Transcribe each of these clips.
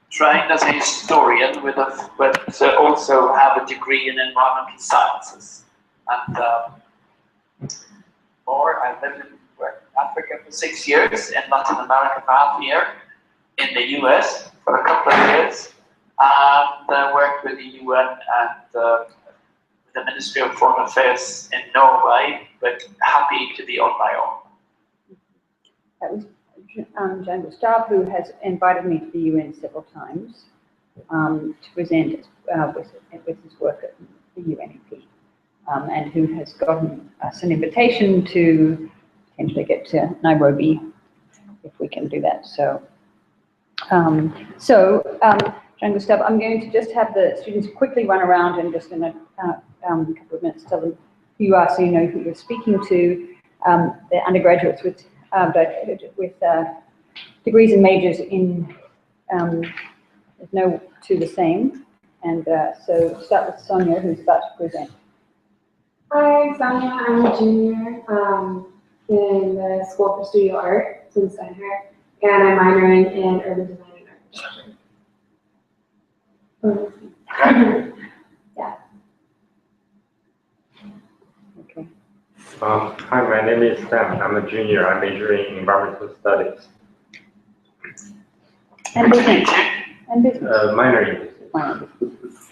Trained as a historian but also have a degree in environmental sciences. And I've lived in Africa for 6 years, in Latin America for half a year, in the US for a couple of years, and worked with the UN and the Ministry of Foreign Affairs in Norway, but happy to be on my own. That was Jean Gustave, who has invited me to the UN several times to present with his work at the UNEP, and who has gotten us an invitation to potentially get to Nairobi if we can do that. So, Jean Gustave, I'm going to just have the students quickly run around and just in a couple of minutes tell them who you are, so you know who you're speaking to. The undergraduates with degrees and majors in, there's no two the same. And so start with Sonia, who's about to present. Hi, Sonia. I'm a junior in the School for Studio Art in Center, and I'm minoring in urban design and architecture. Yeah. Okay. Hi, my name is Sam. I'm a junior. I'm majoring in environmental studies. And business. And business. Minor in business.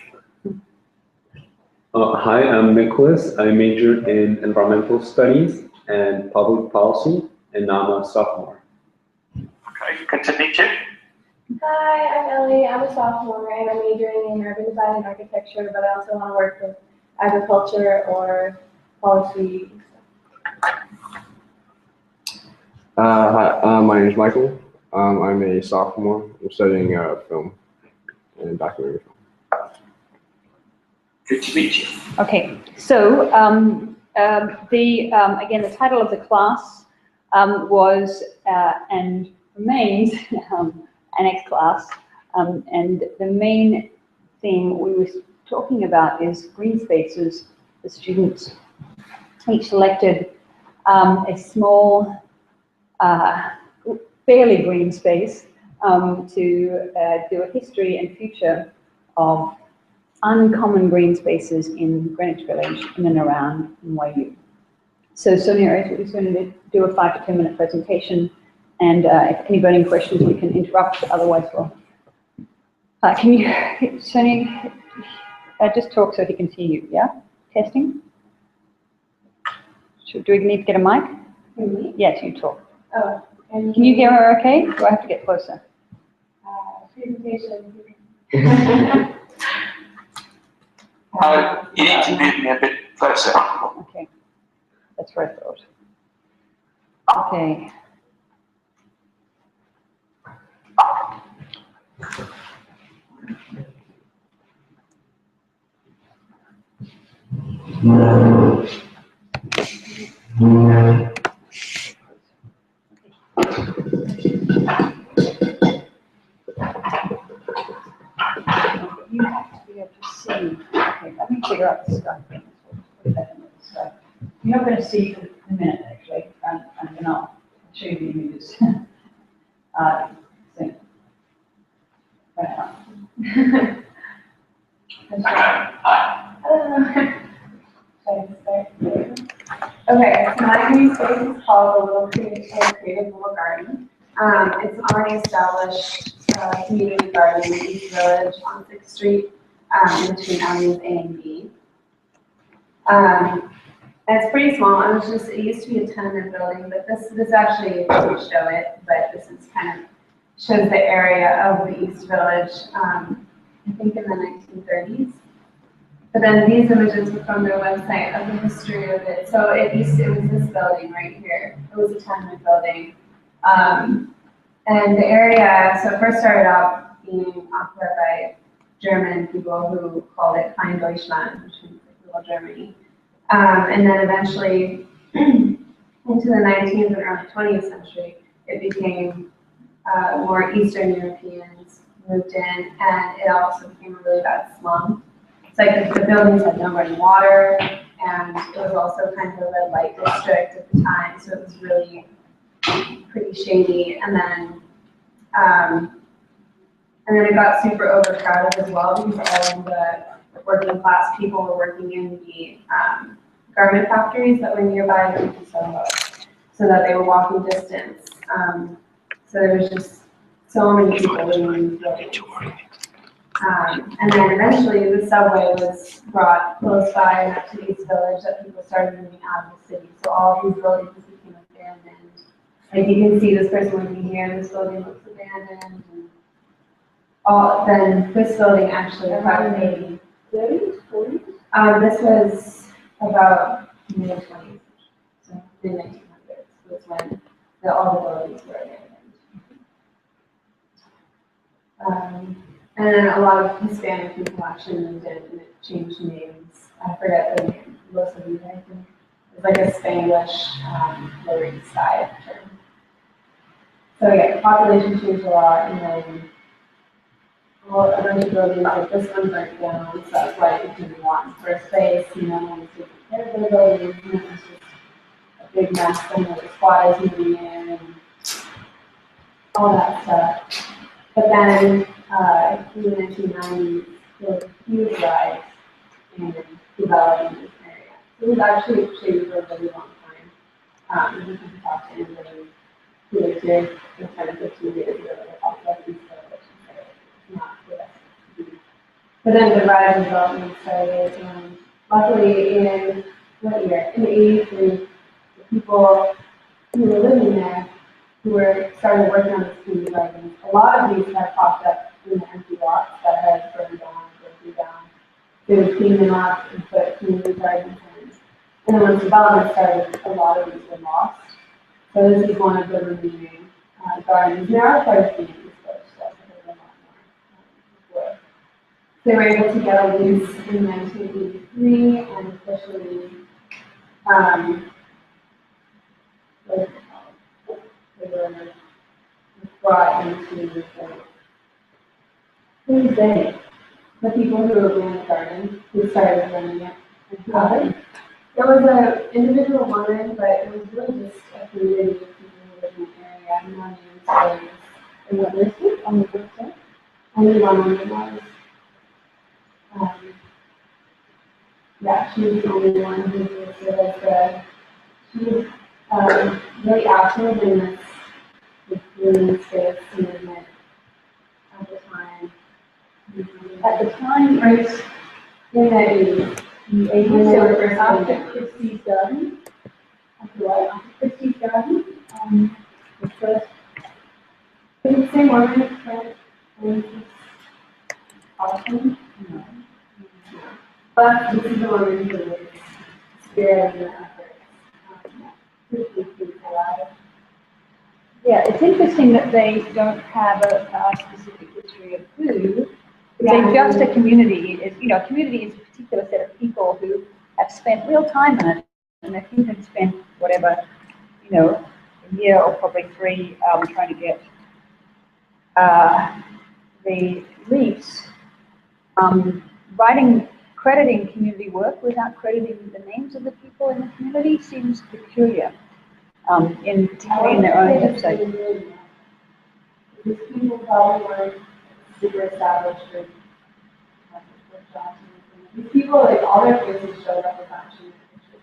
Hi, I'm Nicholas. I majored in environmental studies and public policy, and now I'm a sophomore. Okay, good to meet you. Hi, I'm Ellie. I'm a sophomore, and I'm majoring in urban design and architecture, but I also want to work with agriculture or policy. Hi, my name is Michael. I'm a sophomore. I'm studying film and documentary film. Good to meet you. Okay, so again, the title of the class was and remains an xCLASS, and the main thing we were talking about is green spaces. The students each selected a small, fairly green space to do a history and future of uncommon green spaces in Greenwich Village, in and around NYU. So Sonia is going to do a 5 to 10 minute presentation, and if any burning questions we can interrupt, otherwise we'll... can you, Sonia, just talk so he can see you, yeah? Testing? Do we need to get a mic? Me? Yes, you talk. Oh, can you hear her okay? Do I have to get closer? Presentation. You need to move me a bit closer. Okay, that's what I thought. Okay. You have to be able to see. Okay, let me figure out the stuff. You're not going to see for a minute, actually, and then I'll show you the images. So, right now. Okay, so my green space is called the Little Creative Little Garden. It's an already established community garden in East Village on 6th Street, in between avenues A and B. And it's pretty small. It used to be a tenement building, but this actually doesn't show it, but this is kind of shows the area of the East Village, I think in the 1930s. But then these images were from their website of the history of it. So it was this building right here. It was a tenement building. And the area, so it first started out being occupied by German people who called it Klein Deutschland, which means like little Germany. And then eventually, into the 19th and early 20th century, it became more Eastern Europeans moved in, and it also became a really bad slum. It's like the buildings had no running water, and it was also kind of a red light district at the time, so it was really pretty shady, and then it got super overcrowded as well because all of the working class people were working in the garment factories that were nearby so that they were walking distance. So there was just so many people living in these buildings. And then eventually the subway was brought close by enough to East Village that people started moving out of the city. So all of these buildings became abandoned. Like you can see this person working here, this building looks abandoned. And then this building actually got maybe 30s, 40s? This was about mid-20s, so mid-1900s was when all the buildings were abandoned. And then a lot of Hispanic people actually moved in and it changed names. I forget the name, most of you guys think. It's like a Spanglish, Lower East Side term. So yeah, the population changed a lot, and then a bunch of buildings like this one burnt down, so that's why it didn't want for space, no one was taking care of their buildings, and it was just a big mess, and there were squatters moving in, and all that stuff. But then, in the 1990s, there was a huge rise in development in this area. It was actually shady for a really long time. You can talk to anybody who lived here for 10 or 15 years ago, they talked about these buildings. Not the best. But then the rise in development started. Luckily, in what year? In '83, the people who were living there, started working on these community gardens. A lot of these had popped up in the empty lots that had burned down, broken down. They would clean them up and put community gardens in. And then when development started, a lot of these were lost. So this is one of the remaining gardens. There are quite a few. They were able to get a lease in 1983 and officially they were brought into the people who were in the garden who started running it. It was an individual woman, but it was really just a community of people who lived in the area. I'm not even in what listed on the website. Only one woman was. Yeah, she was the only one who was she was really active in this green space movement at the time. Right in the 80s. The 80s, so after Christie's Garden. After what? After Christie's Garden. The first. Is it the same woman, right? Awesome? No. But this is the woman who was spearheading the efforts. Yeah, it's interesting that they don't have a specific history of who. They're just a community. A community is a particular set of people who have spent real time in it, and if you had spent whatever, a year or probably 3 trying to get the lease, crediting community work without crediting the names of the people in the community seems peculiar, particularly in their own website. These people probably weren't super established with jobs. These people, like, all their faces showed up with actually pictures.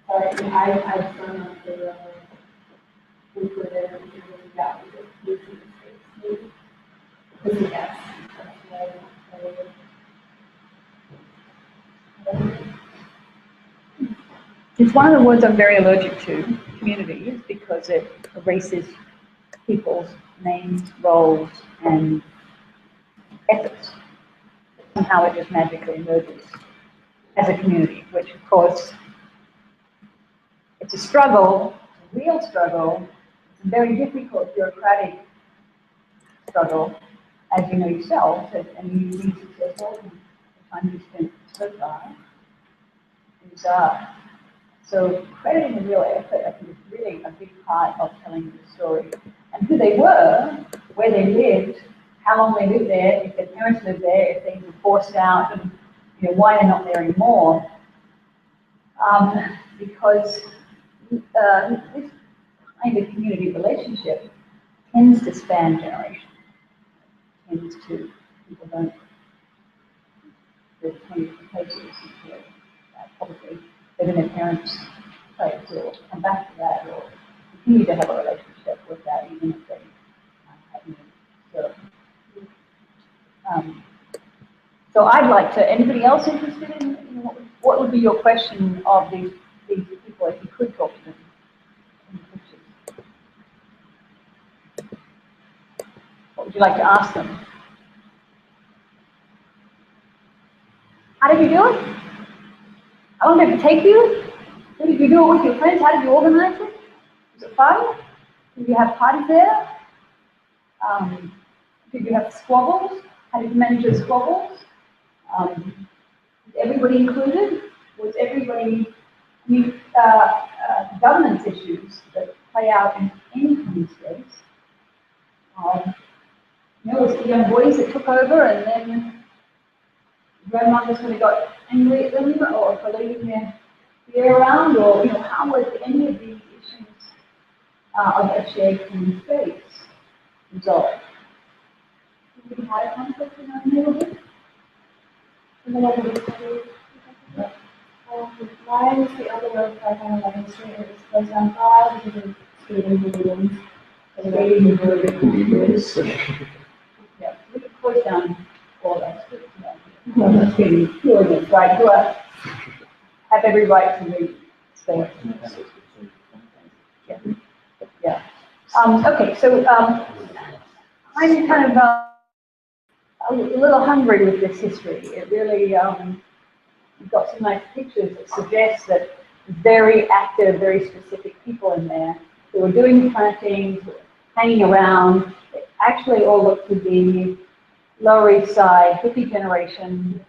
I just don't know if they were included in the space. This is a guess. It's one of the words I'm very allergic to, community, because it erases people's names, roles, and efforts. Somehow it just magically emerges as a community, which of course, it's a struggle, a real struggle, it's a very difficult bureaucratic struggle, as you know yourself, and you've been successful in the time you spent so far. So crediting the real effort, I think, is really a big part of telling the story. And who they were, where they lived, how long they lived there, if their parents lived there, if they were forced out, and why they're not there anymore. Because this kind of community relationship tends to span generations. Tends to, people don't, there's 20 different places, probably live in their parents' place or come back to that or continue to have a relationship with that even if they haven't. So I'd like to, anybody else interested in what would be your question of these people if you could talk to them in pictures? What would you like to ask them? How did you do it? How long did it take you? Did you do it with your friends? How did you organize it? Was it fun? Did you have parties there? Did you have squabbles? How did you manage your squabbles? Was everybody included? Was everybody, I mean, governance issues that play out in any kind of space. You know, it was the young boys that took over and then grandmothers when they got angry at them or for leaving their fear around, or, you know, how was any of these issues of a shared common space resolved? We had a conflict in our neighborhood. Why was the other road 511 Street it was closed down for a while because of speeding hooligans? Yeah, we could close down all that street. That's really hooligans, right? Who have every right to leave space. Yeah. Okay, so I'm kind of a little hungry with this history. It really, you've got some nice pictures that suggest that very active, very specific people in there who were doing plantings, hanging around. They actually all look to be Lower East Side, hippie generation,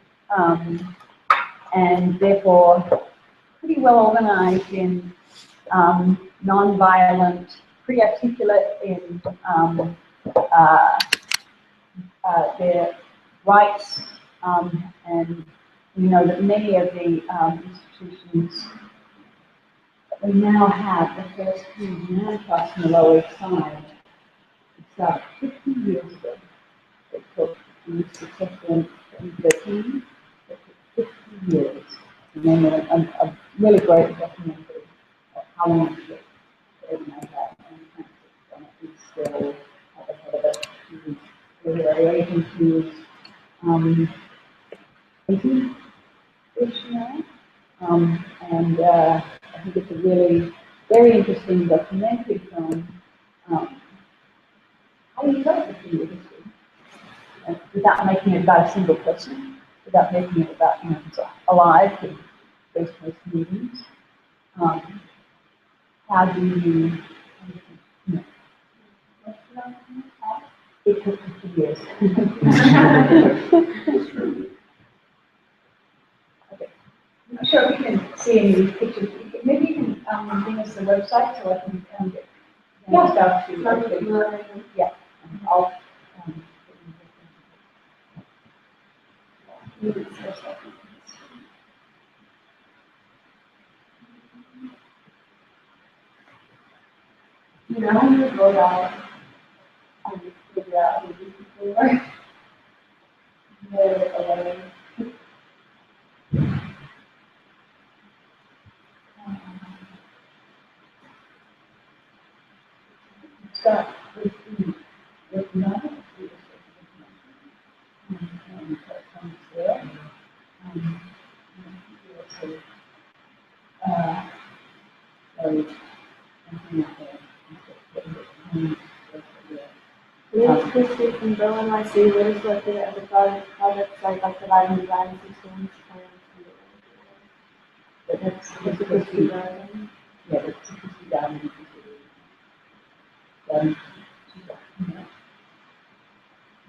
and therefore pretty well organized in non-violent, pretty articulate in their rights, and we know that many of the institutions that we now have, the first few land trusts in the Lower East Side, it started 50 years ago. It took successful in 2013. It took 50 years. And then a really great documentary of how long it took to organize that. And it's still at the head of it. Very agent who is 80-ish now. And I think it's a really very interesting documentary film. How do you go with the history? Without making it about a single person, without making it about, you know, it's alive with face-to-face meetings. How do you know, it took 50 years. Okay. I'm not sure if you can see any of these pictures. Maybe you can bring us the website so I can get stuff to yeah. I'll you know, when you go out and you figure out who these people are, they're away. start with the novel. Yes, Christy from Berlin, I see what is what the other projects like dividing design systems. But that's Christy Darling. Yeah, that's Christy Darling.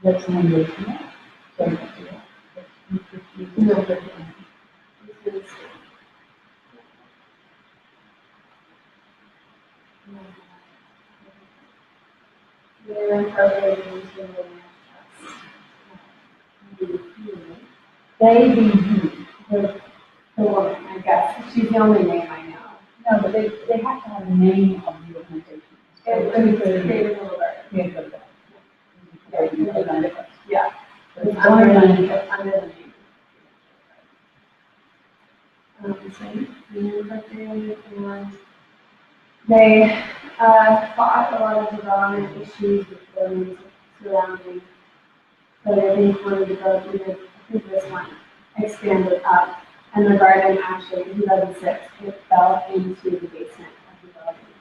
That's an engagement. So, They're incorporating into the They be you. the woman, I guess. She's the only name I know. No, but they have to have a name of the organization. It's Creative Little Garden. Yeah. It's Under under the name. name. So, and they fought a lot of development issues with buildings surrounding. So they think one of the buildings, I think this one, expanded up, and the garden actually, in 2006, it fell into the basement of the building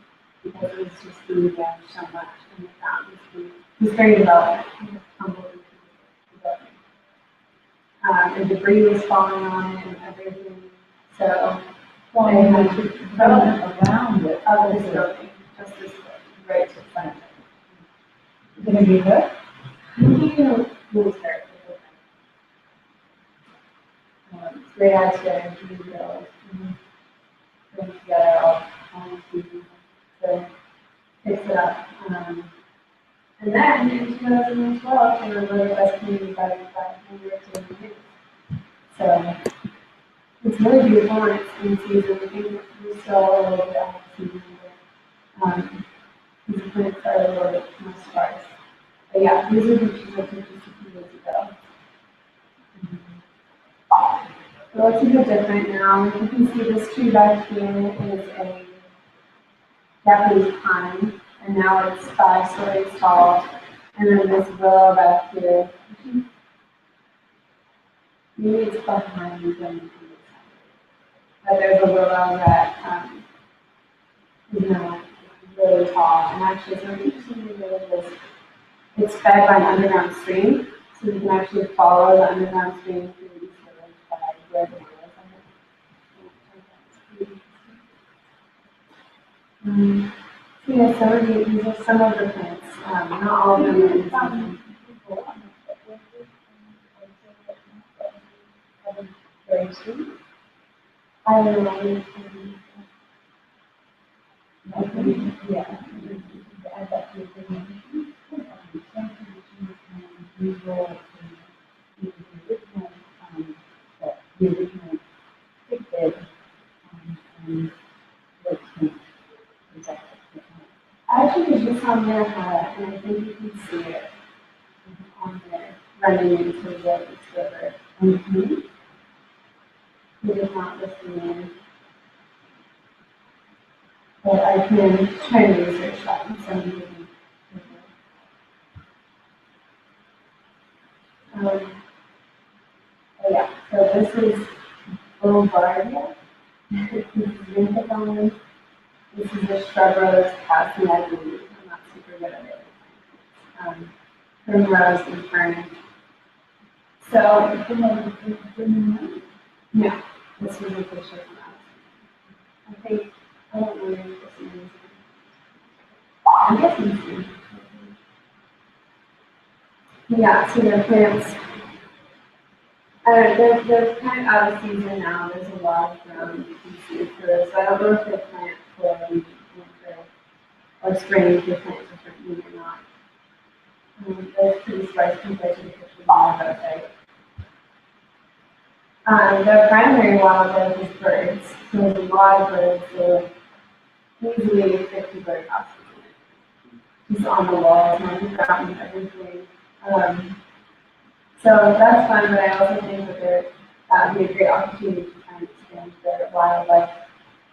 because it was just being damaged so much, and they found this very development, tumbled into the building. And debris was falling on it and everything, so they had to develop around it. of this building, just this building, right to the front of it. Gonna be hurt? Who was hurt? They had to rebuild, bring together all the pieces to fix it up. And then in 2012, they were voted best community by European Youth. So it's really beautiful and it's in season. I think we're still a little bit out of season. These plants are a little bit more sparse. But yeah, these are the pictures I took just a few years ago. It looks a bit different now. You can see this tree back here is a Japanese pine, and now it's 5 stories tall. And then this willow back here, maybe it's behind me, but there's a willow that is now really tall. And actually, it's really interesting to know this. It's fed by an underground stream, so you can actually follow the underground stream through these village by where the willows are. So yeah, some of these are some of the plants. Not all of them are in season. I don't know. Yeah. Add that to the original big bed, and Actually, it's just on there, and I think you can see it on there, running into the river. It is not listed in. But I can try and research that and send you oh yeah, so this is Bulgaria. This is Vincathon. This is the shrub rose passing, I believe. I'm not super good at it. Primrose and fern. So, no, this is a picture from that. I think, I don't know if this is. I'm guessing so. Yeah, so the plants, they're kind of out of season now. There's a lot of ground you can see for this. So I don't know if they plant for winter or spring, if they plant differently or not. They're pretty sparse compared to the pictures on the website. The primary wildlife is birds. So there's a lot of birds. So easily 50 bird houses. Just on the walls, on the ground, everything. So that's fun, but I also think that that would be a great opportunity to kind of expand their wildlife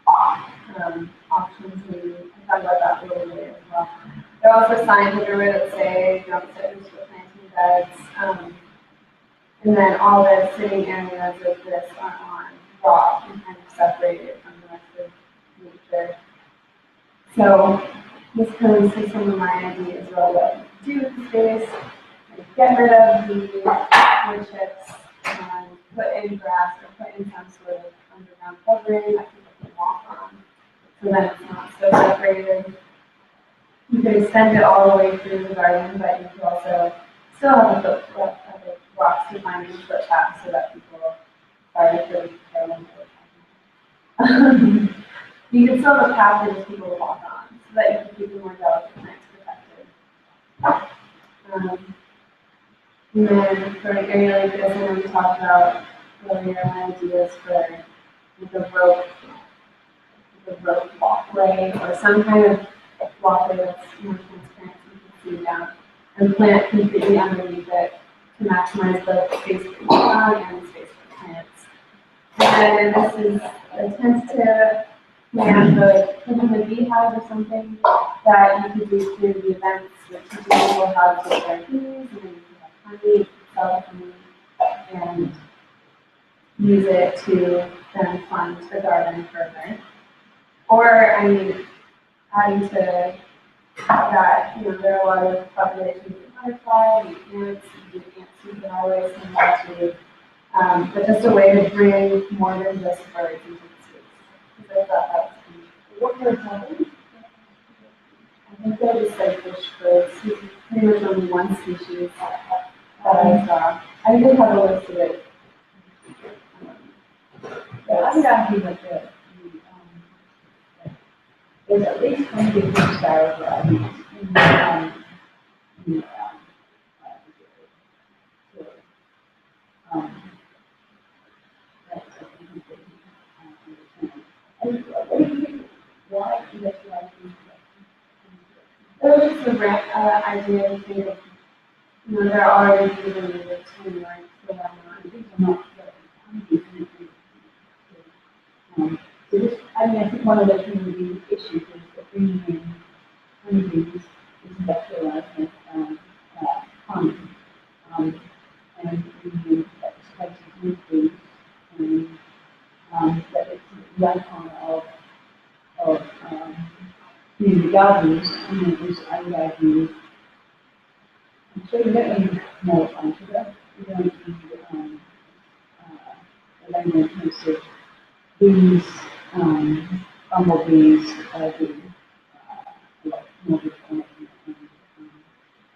options. Maybe I talk about that a little bit as well. There are also signs everywhere that say don't sit into the planting beds. And then all the sitting areas of this are on rock and kind of separated from the rest of nature. So this comes to some of my ideas about what to do with the space. Get rid of the wood chips and put in grass or put in some sort of underground covering that people can walk on. So then it's not so separated. You can extend it all the way through the garden, but you can also still have the rocks to find in the footpath so that people are you can still have a path for just people to walk on so that you can keep the more delicate plants protected. And then for an area like this, I know we talked about earlier my ideas for the rope a rope walkway or some kind of walkway that's more transparent so you can see down and plant completely underneath it to maximize the space for each dog and space for plants. And this is a tentative plan for like a beehive or something that you could do through the events that teach people how to take their bees, and then you can have honey, sell honey, and use it to then fund the garden further. Or, I mean, adding to that, there are a lot of populations of butterflies and ants, and ants use the highways and that too. But just a way to bring more than just birds into the space. Because I thought that was what birds are they? I think they're just like bush birds. There's pretty much only one species that I saw. I did have a list of it. I would argue that there's at least 20 different sparrow varieties in the that's I think they understand. And what do you think? Why do you like these? It was just a idea to think of, there are already people in the team, like, so why not? These are not so this, I mean, I think one of the community issues is that bringing in honeybees is industrialized with honey, and bringing in expensive honeybees, and that it's the icon of community gardens, and it was, I would argue, so you don't need more sugar, you don't need a labor intensive bees, bumblebees, do a lot more different.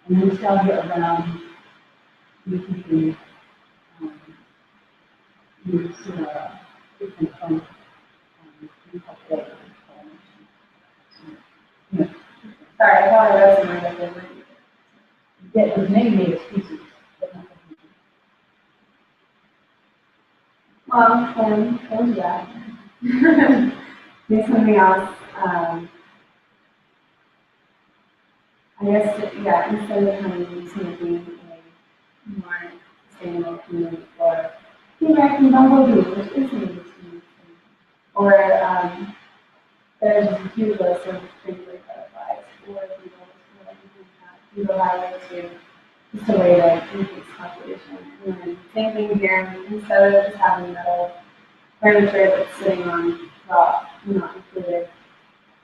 And nostalgia around making these different from repopulated. Sorry, I thought I was in my favorite. Yeah, there's many native species, but not Well, can do that. Do something else. I guess, yeah, instead of having something a more sustainable community for the American bumblebee, which is native species. Or there's a huge list of regular butterflies or beetles, whatever you can have. Beetle highway too. Just a way to increase population. And then same thing here, instead of just having metal furniture that's sitting on rock, not included,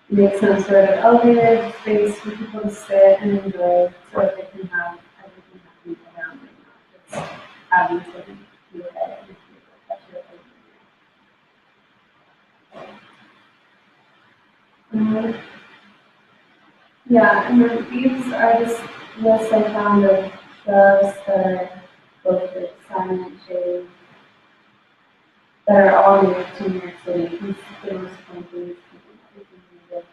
make some sort of elevated space for people to sit and enjoy so that they can have everything happening around them, not just having to look at it and touch it. Yeah, and then these are just lists I found of shrubs that are both the sun and shade that are all native to New York City. These famous plantings, everything needed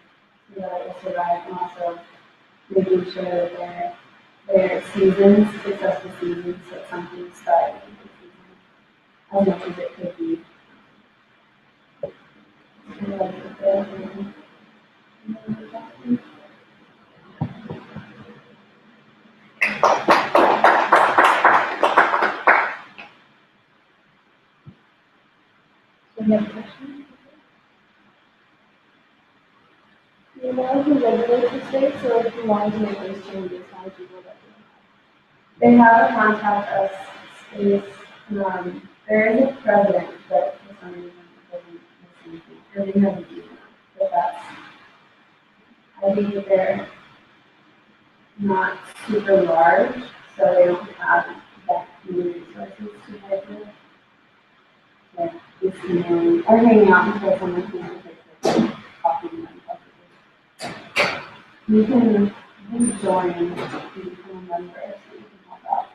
so that it will survive, and also making sure that their seasons, successful seasons, so something started in the season as much as it could be. Any other questions? You want to regulate the state, so if you want to make those changes, how would you go about doing They have a contact us space. There is a president, but for some reason it doesn't listen to, or they haven't used it. But that's, I think that they're not super large, so they don't have that many resources to work with. Like, just emailing, or hanging out until someone can take the coffee and then you can join, you can remember, so you can help out.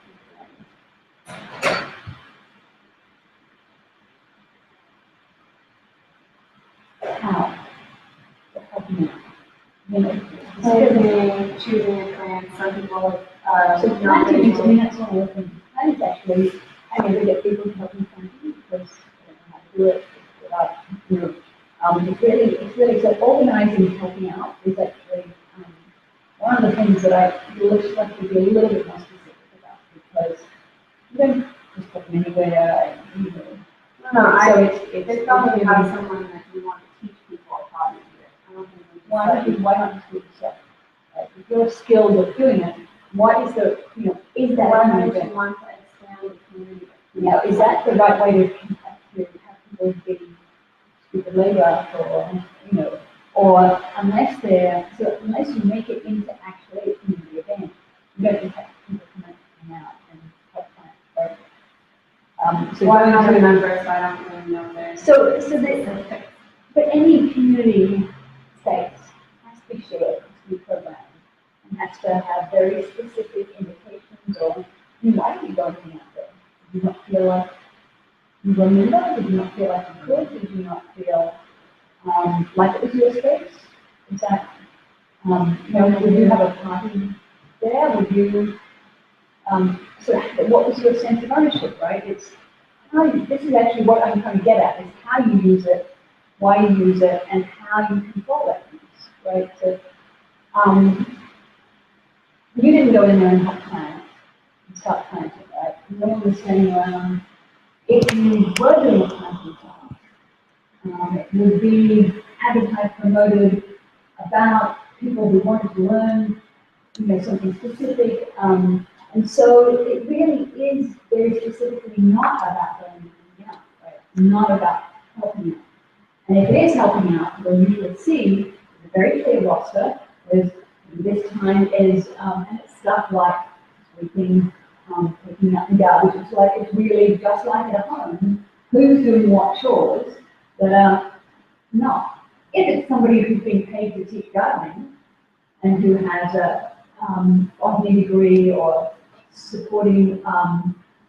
How? Planting, choosing a plant, some people, So not planting, I able. mean, that's not working. That is actually, I mean, we get people to help me planting because they don't know how to do it without, It's really, so organizing and helping out is actually, one of the things that I would like to be a little bit more specific about, because you don't just put them anywhere, you know. No, So it's probably have someone that you want to teach people how to do it. I don't think we why not just do it yourself? Right? If you're skilled at doing it, what is the, you know, is that why a would good you want to expand the community? Now, is that the right way to have people getting stupid labor or, you know, or unless unless you make it into actually a community event, you don't just have people come out and help plan, right? So Well, I don't remember, so I don't really know their so but any community space has to be shared, has to be programmed, and has to have very specific indications on why are you going out there? Do you not feel like you remember? Did you not feel like you could? Did you not feel like it was your space? Is that, you know, would you have a party there? Would you, so what was your sense of ownership, right? It's how you, this is actually what I'm trying to get at, is how you use it, why you use it, and how you control that use, right? So, you didn't go in there and help plant and start planting, right? No one was standing around. If you were doing a planting job, it would be advertised, promoted about people who wanted to learn, you know, something specific. And so it really is very specifically not about learning, out, right? Not about helping out. And if it is helping out, then you will see a very clear roster with this time is, and it's stuff like sweeping, picking up the garbage. It's like, it's really just like at home, who's doing what chores that are not. If it's somebody who's been paid to teach gardening and who has a botany degree or supporting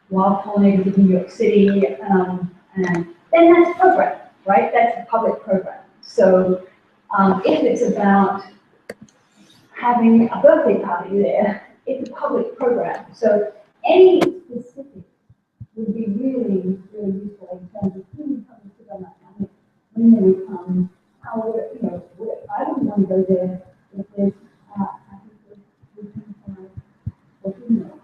wild pollinators in New York City, and then that's a program, right? That's a public program. So if it's about having a birthday party there, it's a public program. So any specific would be really, really useful in terms of who comes to them and when they would come, how would it, you know, I wouldn't want to go there if there's, I think there's 25 or female,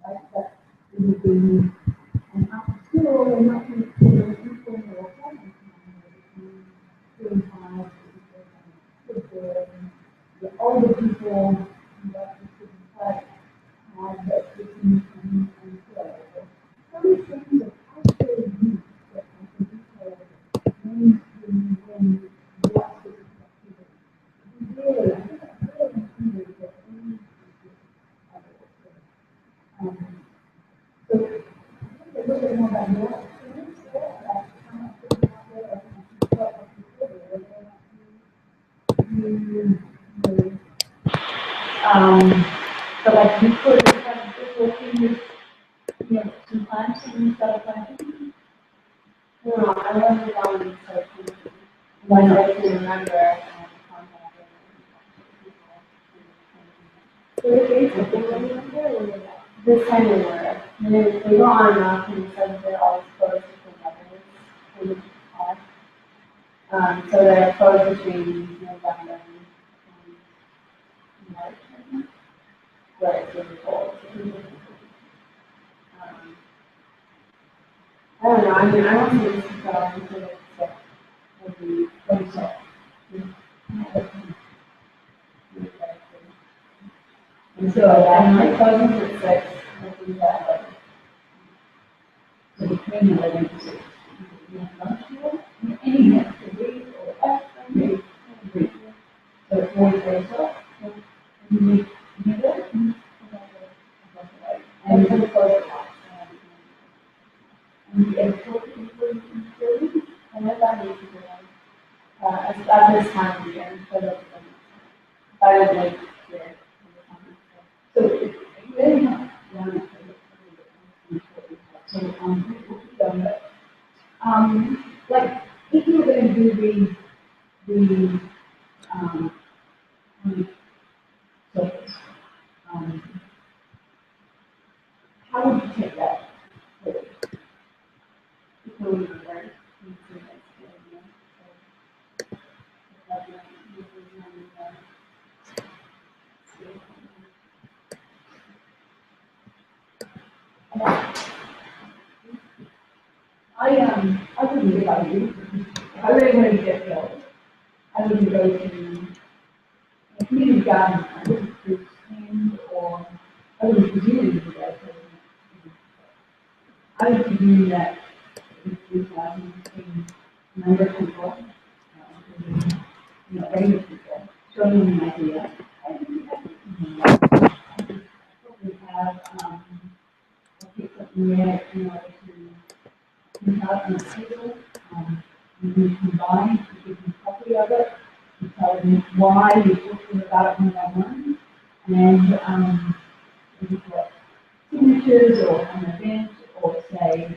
right? But it would be an after school, there might be informal or formal time, 35, the older people, who like to sit and play, that we and play. Some things are actually used that I can detail when you watch this activity. Really, I think that's really important that we so, a little bit more about your experience there, like how much you have there, or you felt like you could, or whether so like you could have just working with, you know, some plants and stuff like that. No, I wasn't going so Why I not? can remember contacting people. So it is a big one. This time they were. And they go on and off and said they're all exposed to the weather. So they're exposed between November and March, where it's really cold. I don't know, I mean, I don't think this is going to the sick would be very soft. And so, and my cousins at 6, I think that, like, So between 11 and 6. Any minute to read or read. So it's always very soft. And you do that. And you close it. And you get to people and then that needs to be, at this time of year, so that, I would like, yeah. so it's really not learning. So, like, if you were going to do the, surface, how would you take that? People remember. I wouldn't be like you. If I really wanted to get killed, I wouldn't go to a community garden. I wouldn't do stand or I wouldn't presume to do that. I would presume that if we have a number of people, range of people, showing them an idea. I think we have, I'll take something there in order to print out on the table. You can combine, you can copy of it, you tell them why you're talking about it one-on-one, and maybe what signatures or an event, or say,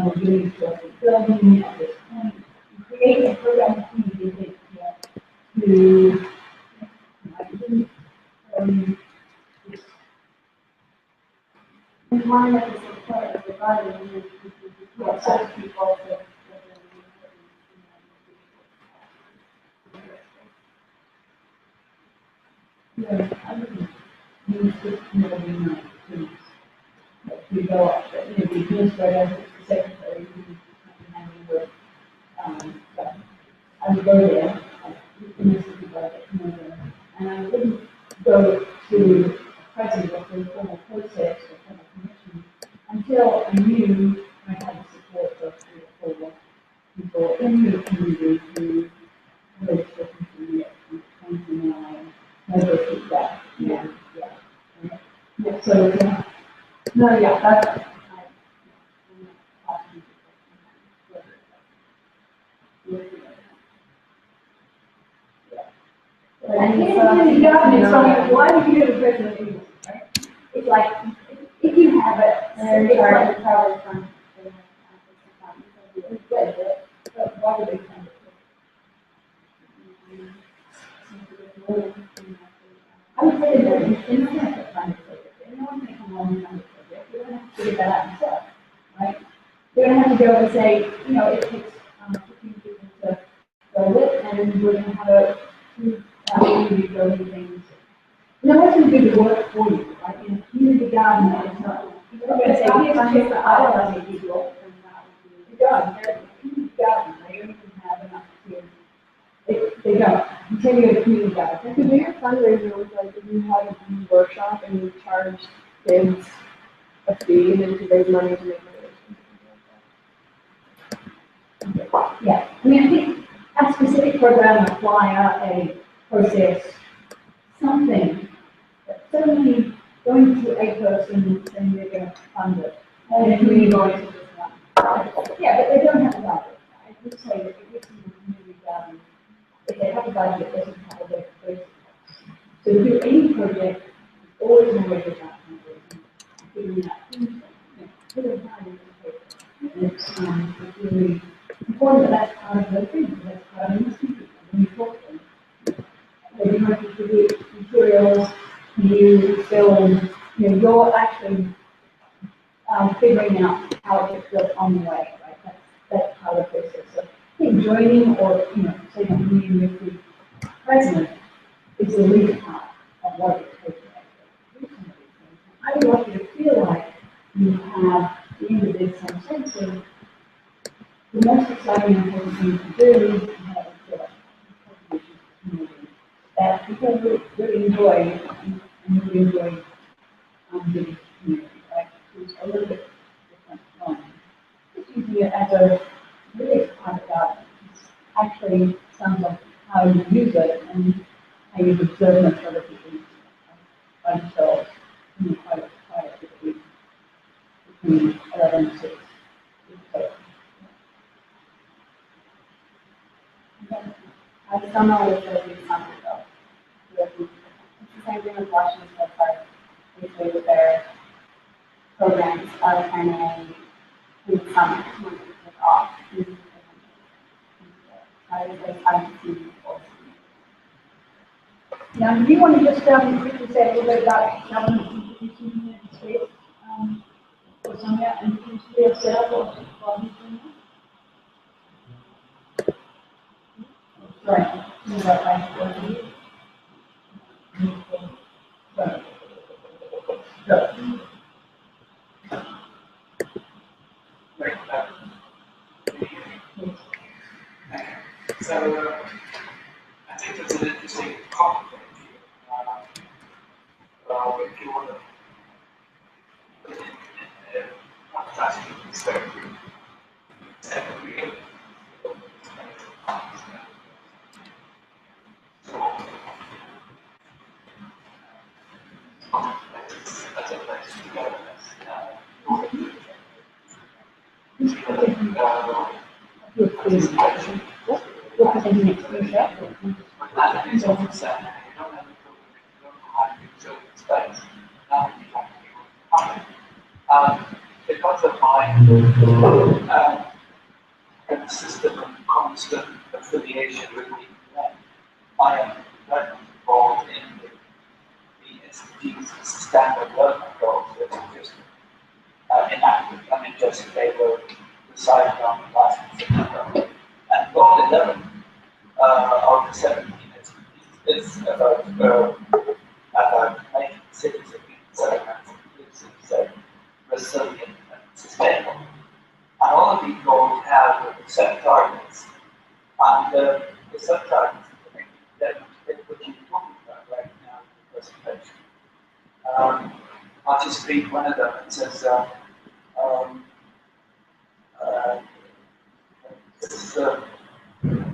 we're doing a social building at this point. You create a program community to, I think, And one that is a part of the garden, and it's other people that. yeah, I wouldn't use this community night to go up, but, the administrator, the secretary, who handling work, but I would go there, in this is about it, and I wouldn't go to a president or to a formal process or formal commission until I knew I had the support of three or four people in the community who were looking for me at 29, never feedback, yeah. Yeah, so, no, yeah, that's, And why do you do the president anyway, right? It's like, if you have it, they're in charge of probably from. but why do they fund it? I would say that they're not going to fund it, they're not going to come along and fund it, they're going to have to figure that out themselves, right? They're going to have to go and say, it takes 15 people to build it, and we're going to have a community building things. No one's going to do the work for you, right? In a community garden, it's not. You're going to say, here's a check for our people, and that would be the garden. They're a community garden, they don't even have enough to. They don't. Until you're a community garden. Could be a fundraiser with like if you have a workshop and you charge kids a fee and then to raise money to make money. Yeah, I mean, I think a specific program, a flyer, a process, something, but certainly going to a person saying they're going to fund it, and then really going to this one. Yeah, but they don't have a budget. I would say that if it's in the community garden, if they have a budget, it doesn't have a basic cost. So to do any project, always more about fundraising, giving that put it down in the paper. And it's really important that that's part of the thing, that's part of the institute. When you talk to them, they might contribute materials, you film, you're actually figuring out how it gets built on the way, right? That's part of the process. So I think joining or, say, meeting with the president is the least part of what it takes to actually do some of these things. I would like you to feel like you have, at the end of this, some sense of the most exciting and important thing to do is to have a feel like community. That people really enjoy and really enjoy the community, right? It's a little bit different from just using it as a really private garden. It actually sounds like how you use it and how you observe much other people by themselves in the quiet between 11 and 6. I don't know if it'll be something though. It's the same thing with Washington State Park, usually with their programs of kind of in summer when it's off. I haven't seen before. Now, do you want to just quickly say a little bit about government institutions in the state, or Sonia, and you can see yourself or anything? Right. if you want to put it in a contrasting perspective, real. That's a place to go. Your presentation. You're presenting next week, right? Because of my consistent and constant affiliation with the UN, I am very much involved in the SDGs Sustainable Development Goals that are just enacted. I mean, just they were decided on last September. And goal 11 of the 17 is about making cities and settlements inclusive, resilient, and sustainable. And all of these goals have set targets. And the set targets that what you're talking about right now in the presentation. I'll just read one of them. It says,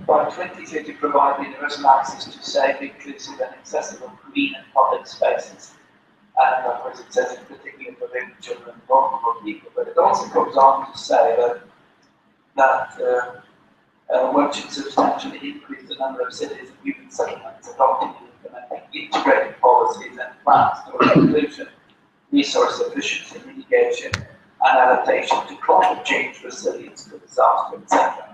by 2030 provide universal access to safe, inclusive, and accessible green and public spaces. And of course it says in particular for women, children, and vulnerable people. But it also goes on to say that one should substantially increase the number of cities and human settlements adopting and implementing integrated policies and plans towards inclusion, resource efficiency, mitigation, and adaptation to climate change, resilience to disaster, etc.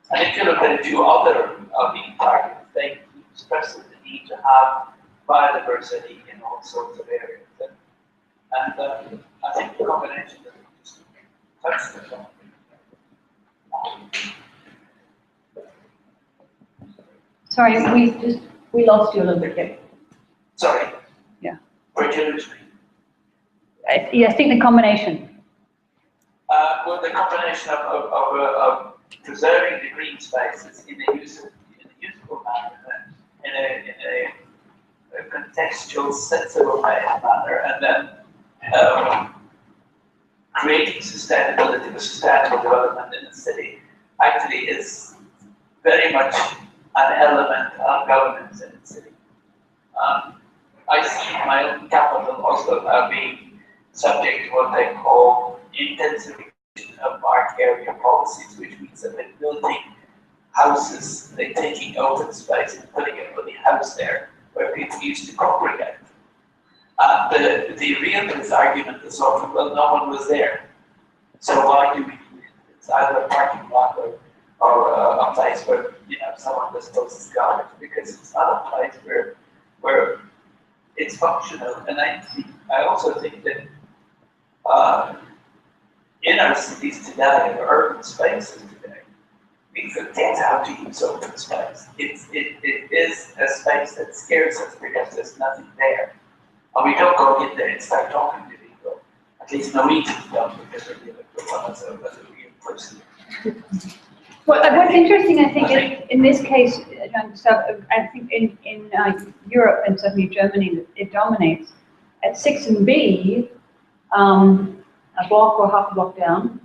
And if you look at a few other of these targets, they express the need to have biodiversity in all sorts of areas. And I think the combination that we just touched on. Sorry, we lost you a little bit there. Sorry. Yeah. Where did you lose me? I think the combination. Well, the combination of preserving the green spaces in a useful manner, in a contextual, sensible manner, and then creating sustainability with sustainable development in the city actually is very much an element of governance in the city. I see my own capital also being subject to what they call intensification of park area policies, which means that they're building houses, they're taking open space and putting a bloody house there where people used to congregate. The realist argument is often, well, no one was there, so why do we do it? It's either a parking lot or a place where someone just closes garbage, because it's not a place where it's functional. And I also think that in our cities today, in urban spaces today, we forget how to use open space. It is a space that scares us because there's nothing there. And we don't go in there and start talking to people. At least Norwegians don't, because they're dealing with someone as a real person. Well, what's interesting, I think, in this case, I think in Europe and certainly Germany, it dominates. At 6 and B, a block or half a block down,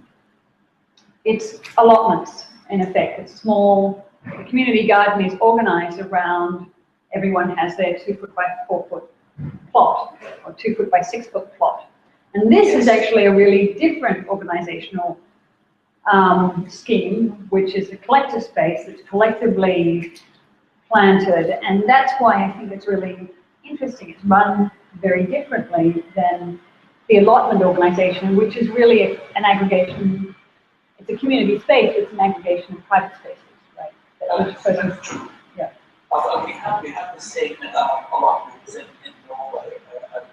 it's allotments, in effect. It's small. The community garden is organized around, everyone has their 2 foot by 4 foot plot, or 2 foot by 6 foot plot. And this is actually a really different organizational scheme, which is a collective space that's collectively planted. And that's why I think it's really interesting. It's run very differently than the allotment organization, which is really an aggregation. It's a community space, it's an aggregation of private spaces, right? That's true. Yeah. We have the same allotments in Norway,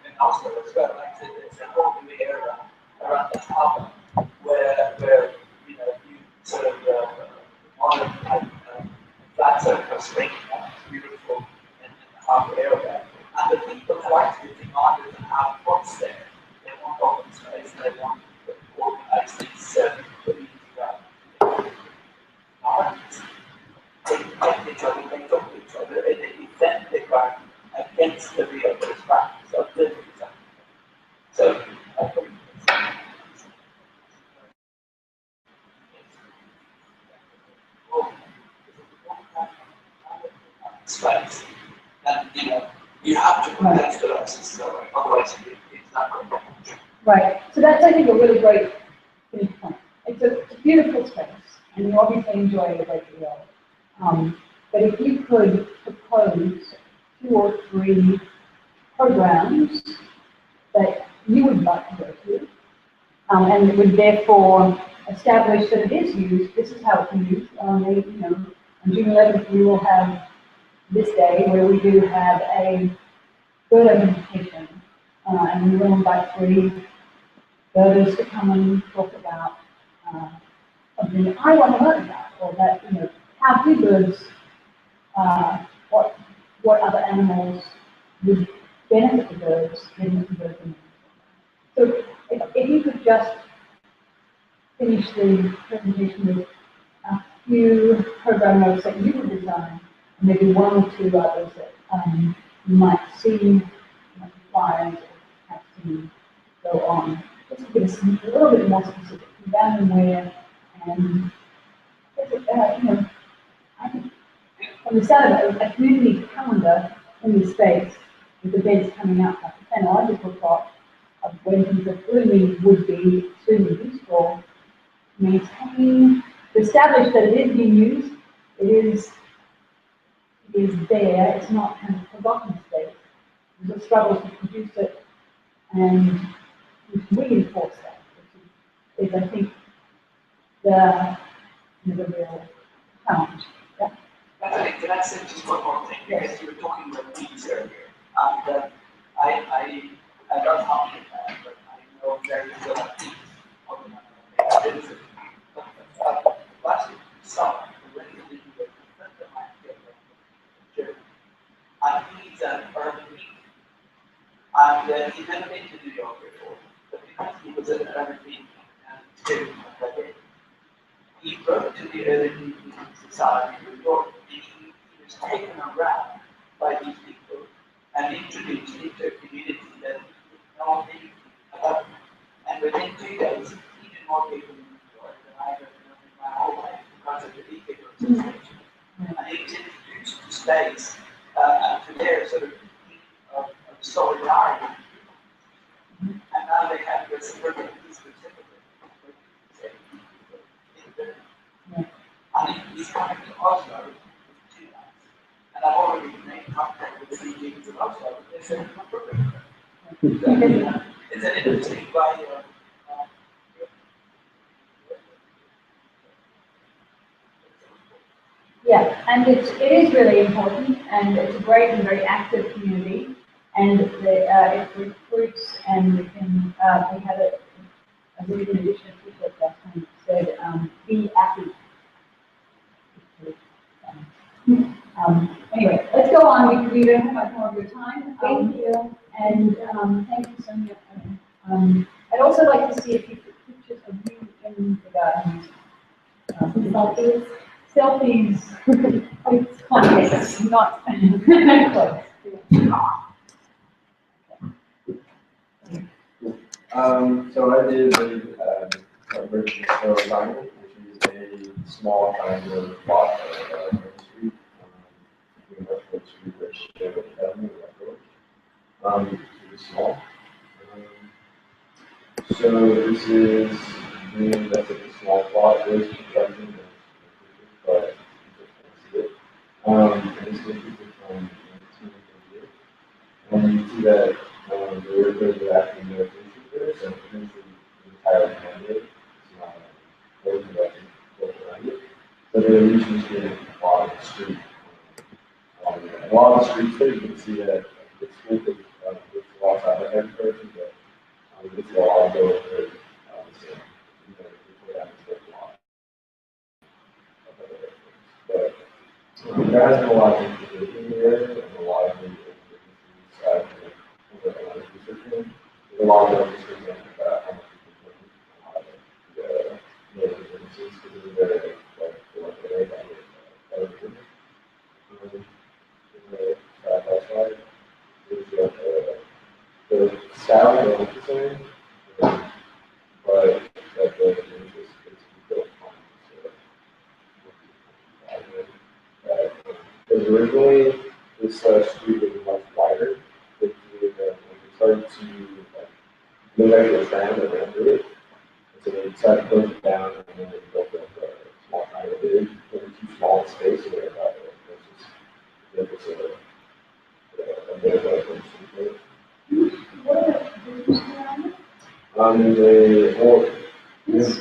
in Oslo as well. Like there's a whole new area around the harbor where you sort of modern type flats are springing up, beautiful in the harbor area, and the people collectively demanded to have what's there. They want open space, and they want to organize these community gardens. They protect each other, they talk to each other, and they defend the garden against the realist practice of the devices that way. Otherwise, it's not going to work. Right. So that's, I think, a really great finish point. It's a beautiful space, and you obviously enjoy it a great deal. But if you could propose 2 or 3 programs that you would like to go to, and would therefore establish that it is used, this is how it's used. On June 11th, we will have this day where we do have a bird identification, and we will invite 3 birders to come and talk about something that I want to learn about, or that, how do birds, what other animals would benefit the birds, getting the birds in. So if you could just finish the presentation with a few program notes that you would design, and maybe 1 or 2 others that you might see, like flyers, or perhaps go on. Just to give us a little bit more specific, when and where, and I think from the start of a community calendar in this space, with events coming up, like the technological plot of when things are blooming would be extremely useful. Maintain, to establish that it is being used, it is there, it's not kind of forgotten state. There's a struggle to produce it, and reinforce that, which is I think, the real challenge. Yeah? Can I say just one more thing? Because you were talking about bees earlier, and I don't know that, but I know very little about bees. Last summer, we went to the friend of mine Germany, and he's an urban bee. And he'd never been to New York before, but because he was an urban bee and didn't have that, he wrote to the Early Bee Society in New York. He was taken around by these people and introduced into a community that he didn't know anything about. And within 2 days, even more people in New York than I have known in my whole life because of the Beekeeper Association. And he was introduced to space and to their sort of solidarity. And now they have this urban bee specifically. And he's coming to Oslo in 2 months. And I've already made contact with 3 meetings in Oslo, but they said, no problem. It's an interesting way of Yeah, and it is really important, and it's a great and very active community, and it recruits, and we can, we have it, I believe in addition to what last time said, be happy. Anyway, let's go on, because we don't have much more of your time. Thank you. And thank you, Sonia. I'd also like to see a few pictures of you in the gardens. Selfies. Selfies with context, not close. So I did a virtual show assignment, which is a small kind of plot of Main Street, Westwood Street, which they would have me it's small. So this is that's a small plot. There's construction, but you just can't see it. And this is from 1988. And you see that the workers are actually no finishing there, so finishing the entire mandate. It's not a production built around it. So they're usually getting a lot of the street. A lot of the streets there, you can see that it's full of a lot of agriculture, but it's a lot of those that but there has been a lot of interest in the area and a lot of the side of research. A lot of research about how much we can the businesses to do their outside. The sound of the same, but that the interest is built on. Because originally this street was much wider, but hard to like move actual strand that ran through it. And so they decided to close it down and then they built up a small triangle. They didn't put it too small in space, so they thought it was just a bit of a interesting thing. What are the business around it? There's a well, This is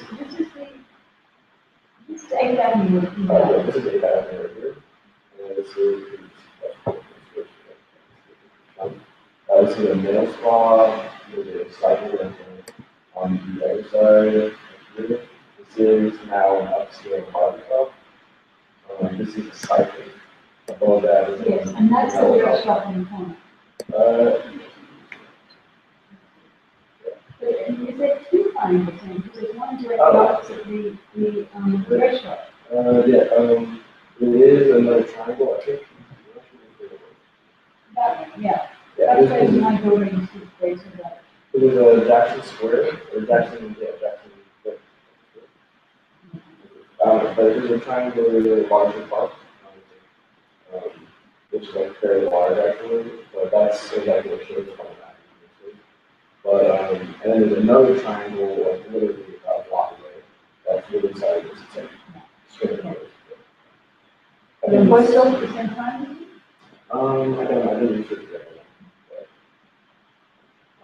this is 8th Avenue. this is a bad right here. And this is this is a nail spa with a cycle rental on the other side of here. This is now an upscale barber shop. This is a cycle. Above that is Yes, and that's the real shop in the corner. Is there two triangles then? Because there's one directly opposite the red shop. There is another triangle, I think. Yeah, Yeah, that's where my building is based on that. it was a Jackson Square, or Jackson. Square. But there's a triangle really larger park, which is like fairly large actually, but that's exactly what shows up on that. But and then there's another triangle like literally a block away. That's really sideways. It's like straight away. They're both sold at the same time? I didn't research that.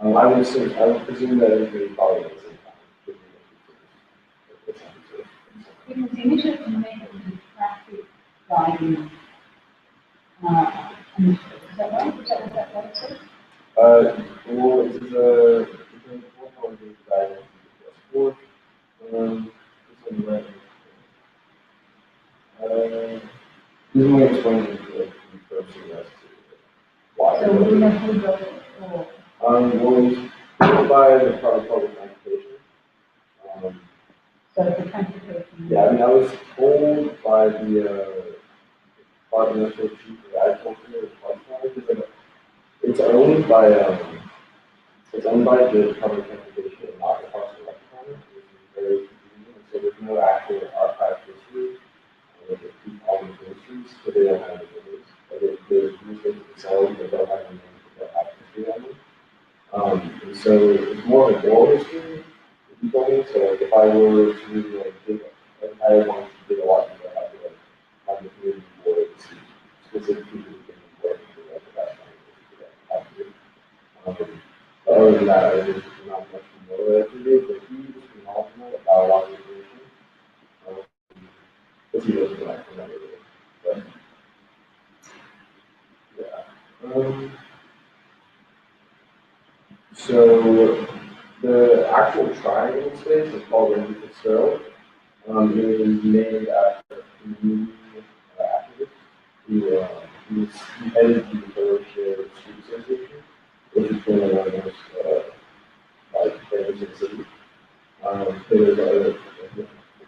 I would presume that it would be probably at the same time. Because the initiative to make it the traffic guiding initiative, is that right? Is that what it says? Well, this is a guidance. This one right. This one explaining the process as to why. So we have to go or Well, it's by the public transportation. so the transportation. Yeah, I mean, I was told by the Department of Chief of Agriculture, it's owned by the Department of Transportation, and not the Parks and Rec Department, which is very confusing. So there's no actual archive history. They keep all the histories, but they don't have the videos. There's newspapers that sell them, but they don't have any names that have history on them. And so it's more of a oral history, if you told me. So like if I were to like dig, if I wanted to dig a lot deeper, I would like have the community board to see specific people who can work for like the best other than that, I just not much more that I can do, but he just been knowledgeable about a lot of information. Because he doesn't like from everything. But yeah. So the actual triangle space is called Randy Fitzgerald. It was named after a community activist he headed the Fellowship Street Association, which is one of the most like famous in the city. There's other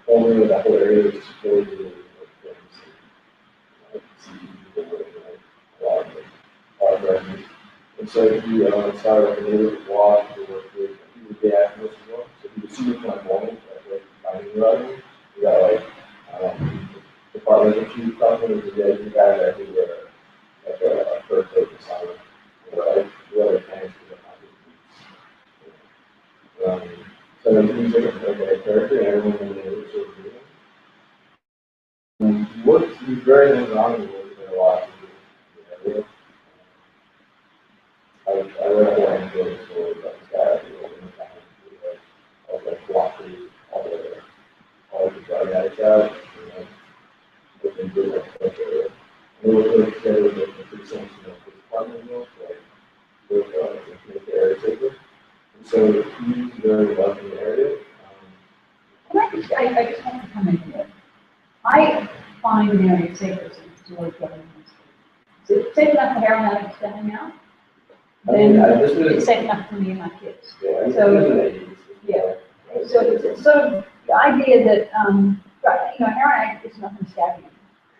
formerly of that whole area is supported with famous people a lot of residents. And so he started like a neighborhood walk to work with, he was the activist as well. So he was super flamboyant, like finding writing. We got like Department of Chief Company, the guys everywhere, like a first focus on it. Like really fancy so he's like a character, and everyone in the neighborhood sort of knew him. He's very hands-on and worked there a lot. I read a whole anecdotal story about this guy who was in the town. I was like walking all the drug addicts out, looking good and they were really together with the precincts of the department as well, so like make the area safer. And so he's very loved in the area. I just want to come in here. I find the area safer to work with. Is it safe enough for Harold and I standing out? Then it's safe enough for me and my kids. Yeah, So, yeah. So it's sort of the idea that, Harold is nothing stabbing,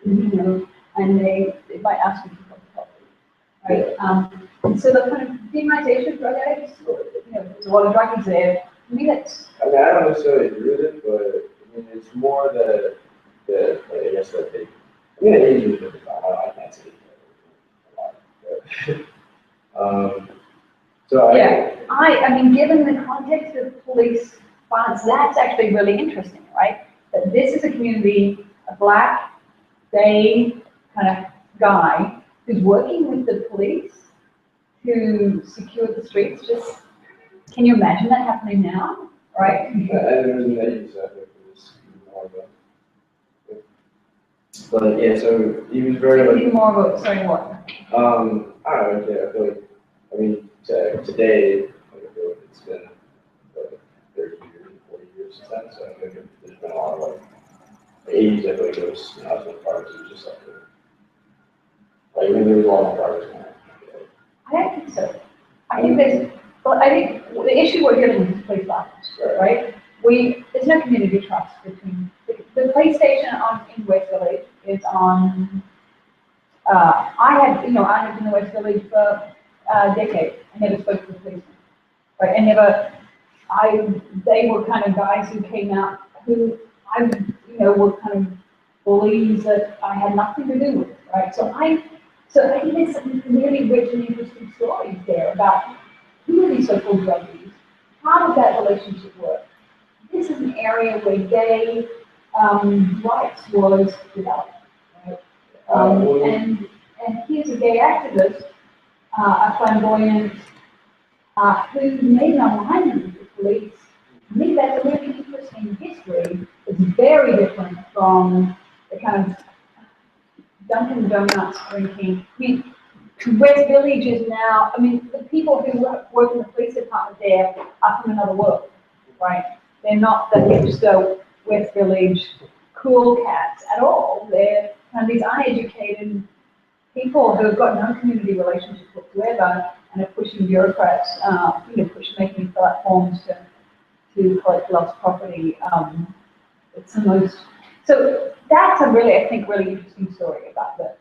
and they might ask you for help, right? And so the kind of demonization of drug addicts, there's a lot of druggies there. I mean, that's. I mean, I don't necessarily agree with it, but I mean, it's more that I guess that they. I mean, it is I can't say it a lot, but So Yeah, I mean, given the context of police violence, that's actually really interesting, right? That this is a community, a black, gay kind of guy who's working with the police to secure the streets. Just, can you imagine that happening now, right? And there was an 80s, I think, it was more of a, but yeah, so he was very like, More about, sorry, what? I don't know, yeah, I feel like, I mean, today, like, I feel like it's been like 30 years, 40 years since then, so I think there's been a lot of like, the 80s, I feel like it was, you know, I was in progress, it was just like, I mean, there was a lot of progress now. I don't think so. I think there's, well, I think the issue we're dealing with is police violence, right? There's no community trust between, the police station in West Village is on, I have been in the West Village for a decade. I never spoke to the policeman, right? They were kind of guys who came out who were kind of bullies that I had nothing to do with, right? So I think there's some really rich and interesting stories there about who are these so-called druggies? How does that relationship work? This is an area where gay rights was developed, right? And here's a gay activist, a flamboyant, who made an alignment with the police. I think that's a really interesting history. It's very different from the kind of Dunkin' Donuts drinking. I mean, West Village is now, I mean, the people who work in the police department there are from another world, right? They're not the hipster West Village cool cats at all. They're kind of these uneducated people who have got no community relationship whatsoever and are pushing bureaucrats, making fill out forms to collect lost property. It's the most, so that's a really, I think, really interesting story about that.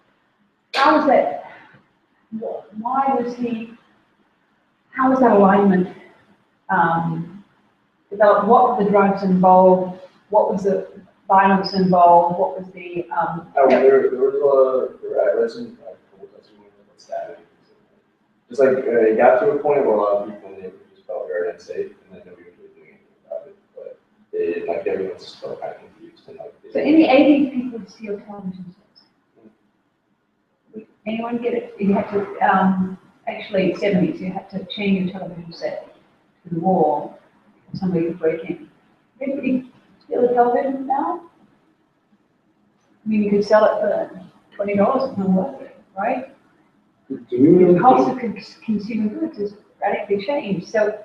How was that? Why was how was that alignment developed? What were the drugs involved? What was the violence involved? What was the... there was some stabbing. Just like, it got to a point where a lot of people in the neighborhood just felt very unsafe, and then nobody was really doing anything about it. But it, like, everyone just felt kind of confused. And, like, So in the 80s, people would steal television sets. Anyone get it? You had to, actually, 70s, you had to chain your television set to the wall so somebody could break in. Anybody steal a television now? I mean, you could sell it for $20 and not worth it, right? The cost of consumer goods is radically changed. So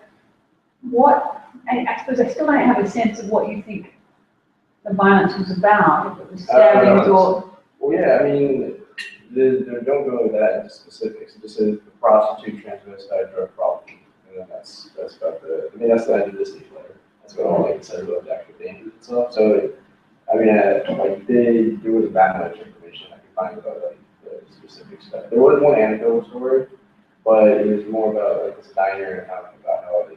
and I suppose I still don't have a sense of what you think the violence was about, if it was stabbings or... Well, yeah, I mean, don't go into that into specifics. It just says the prostitute transvestite drug problem. And then that's about that's the end of this newsletter. That's what all I can say about the actual dangers and stuff. So, I mean, there was that much information I could find about the specific stuff. There was one anecdotal story, but it was more about this diner and about how a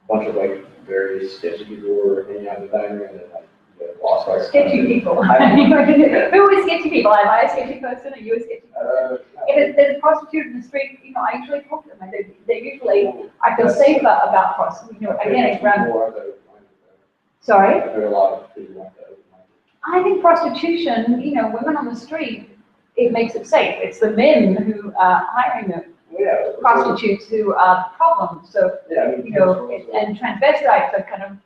bunch of very sketchy people were hanging out in the diner and then lost our sketchy people. Who are sketchy people? Am I a sketchy person? Are you a sketchy person? If there's a prostitute in the street, I usually talk to them. They usually, I feel safer about prostitutes. Again, it's around. Sorry? I've heard a lot of people like that. I think prostitution, women on the street, it makes it safe. It's the men who are hiring the prostitutes who are the problem. So, and transvestites are kind of,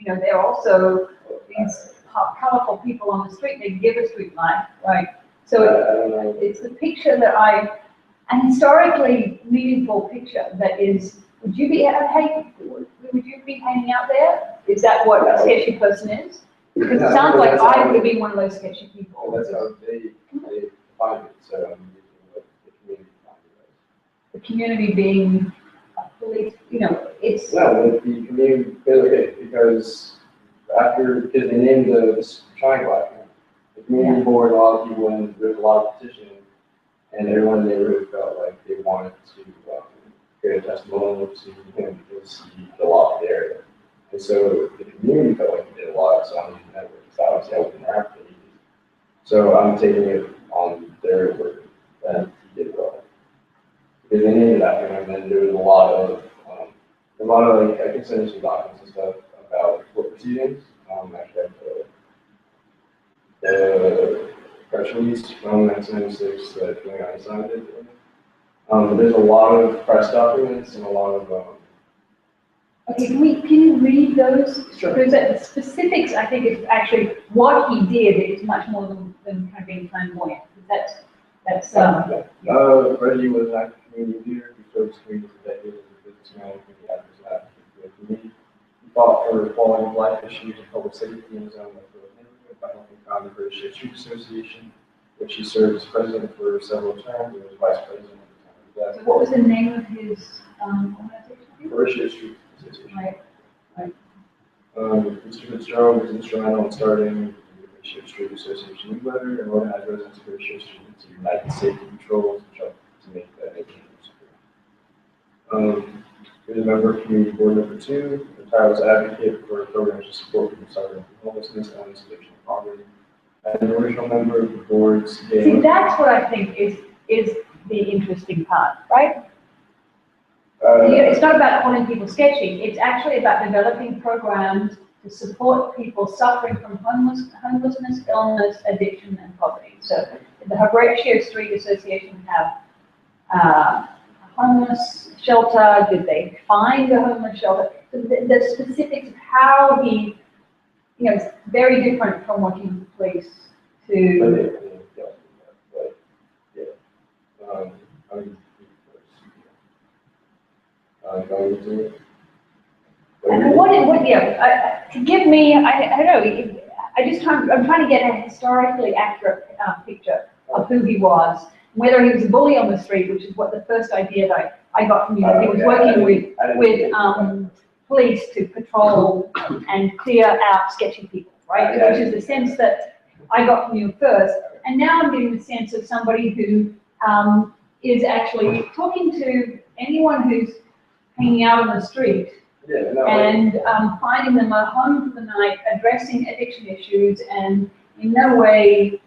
they're also these colorful people on the street. They give a street life, right? So it's the picture that an historically meaningful picture that is, would you be hanging out there? Is that what a sketchy person is? Because it sounds like I would have been one of those sketchy people. Well, that's how they find it. So the community being police, it's... No, the community, because they named this triangle after him. The community board, a lot of people, and there's a lot of petitioning, and everyone in the neighborhood felt like they wanted to create a testimonial to him because he did a lot of the area. And so the community felt like he did a lot, so I'm using that word, because obviously I was interacting. So I'm taking it on their word, and he did well. Because they named it after him, and then there was a lot of like, I can send you some documents and stuff about court proceedings. Actually, I have the press release from 1996 that Giuliani signed it. But there's a lot of press documents and a lot of, Okay, can you read those? Sure. Because the specifics, I think, is actually what he did is much more than kind of being flamboyant. That's Reggie was an active community leader who served his community for decades as a businessman and community activist and advocate for the community. He fought for quality of life issues and public safety in his own neighborhood by helping found the British History Association, which he served as president for several terms and was vice president at the time of his death. so what was the name of his organization? British History Association. Right. Mr. Fitzgerald was instrumental in starting the British History Association newsletter and organized residents of British history to unite the safety patrols which helped to make that nation more secure. He was a member of Community Board Number 2, a tireless advocate for programs to support people suffering from homelessness and isolation and poverty. And an original member of the board's See, that's what I think is the interesting part, right? It's not about calling people sketchy. It's actually about developing programs to support people suffering from homelessness, illness, addiction, and poverty. So the Horatio Street Association have a homeless shelter. Did they find a homeless shelter? So the specifics of how he, it's very different from working police to. Give me, I don't know, I'm trying to get a historically accurate picture of who he was, whether he was a bully on the street, which is what the first idea that I got from you, that he was working with police to patrol and clear out sketchy people, right? Which is the sense that I got from you first. And now I'm getting the sense of somebody who is actually talking to anyone who's hanging out on the street and finding them a home for the night, addressing addiction issues, and in no way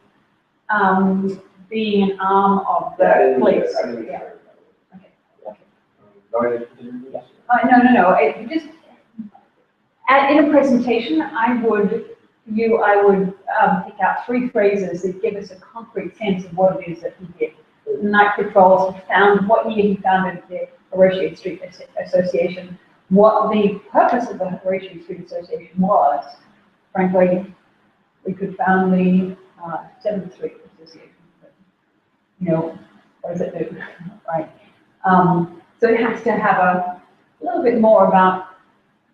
being an arm of the police. No. In a presentation, I would pick out 3 phrases that give us a concrete sense of what it is that he did. The night patrols, he found what year he founded the Horatio Street Association, what the purpose of the Horatio Street Association was. Frankly, we could found the 7th Street Association, but, what does it do, right? So it has to have a little bit more about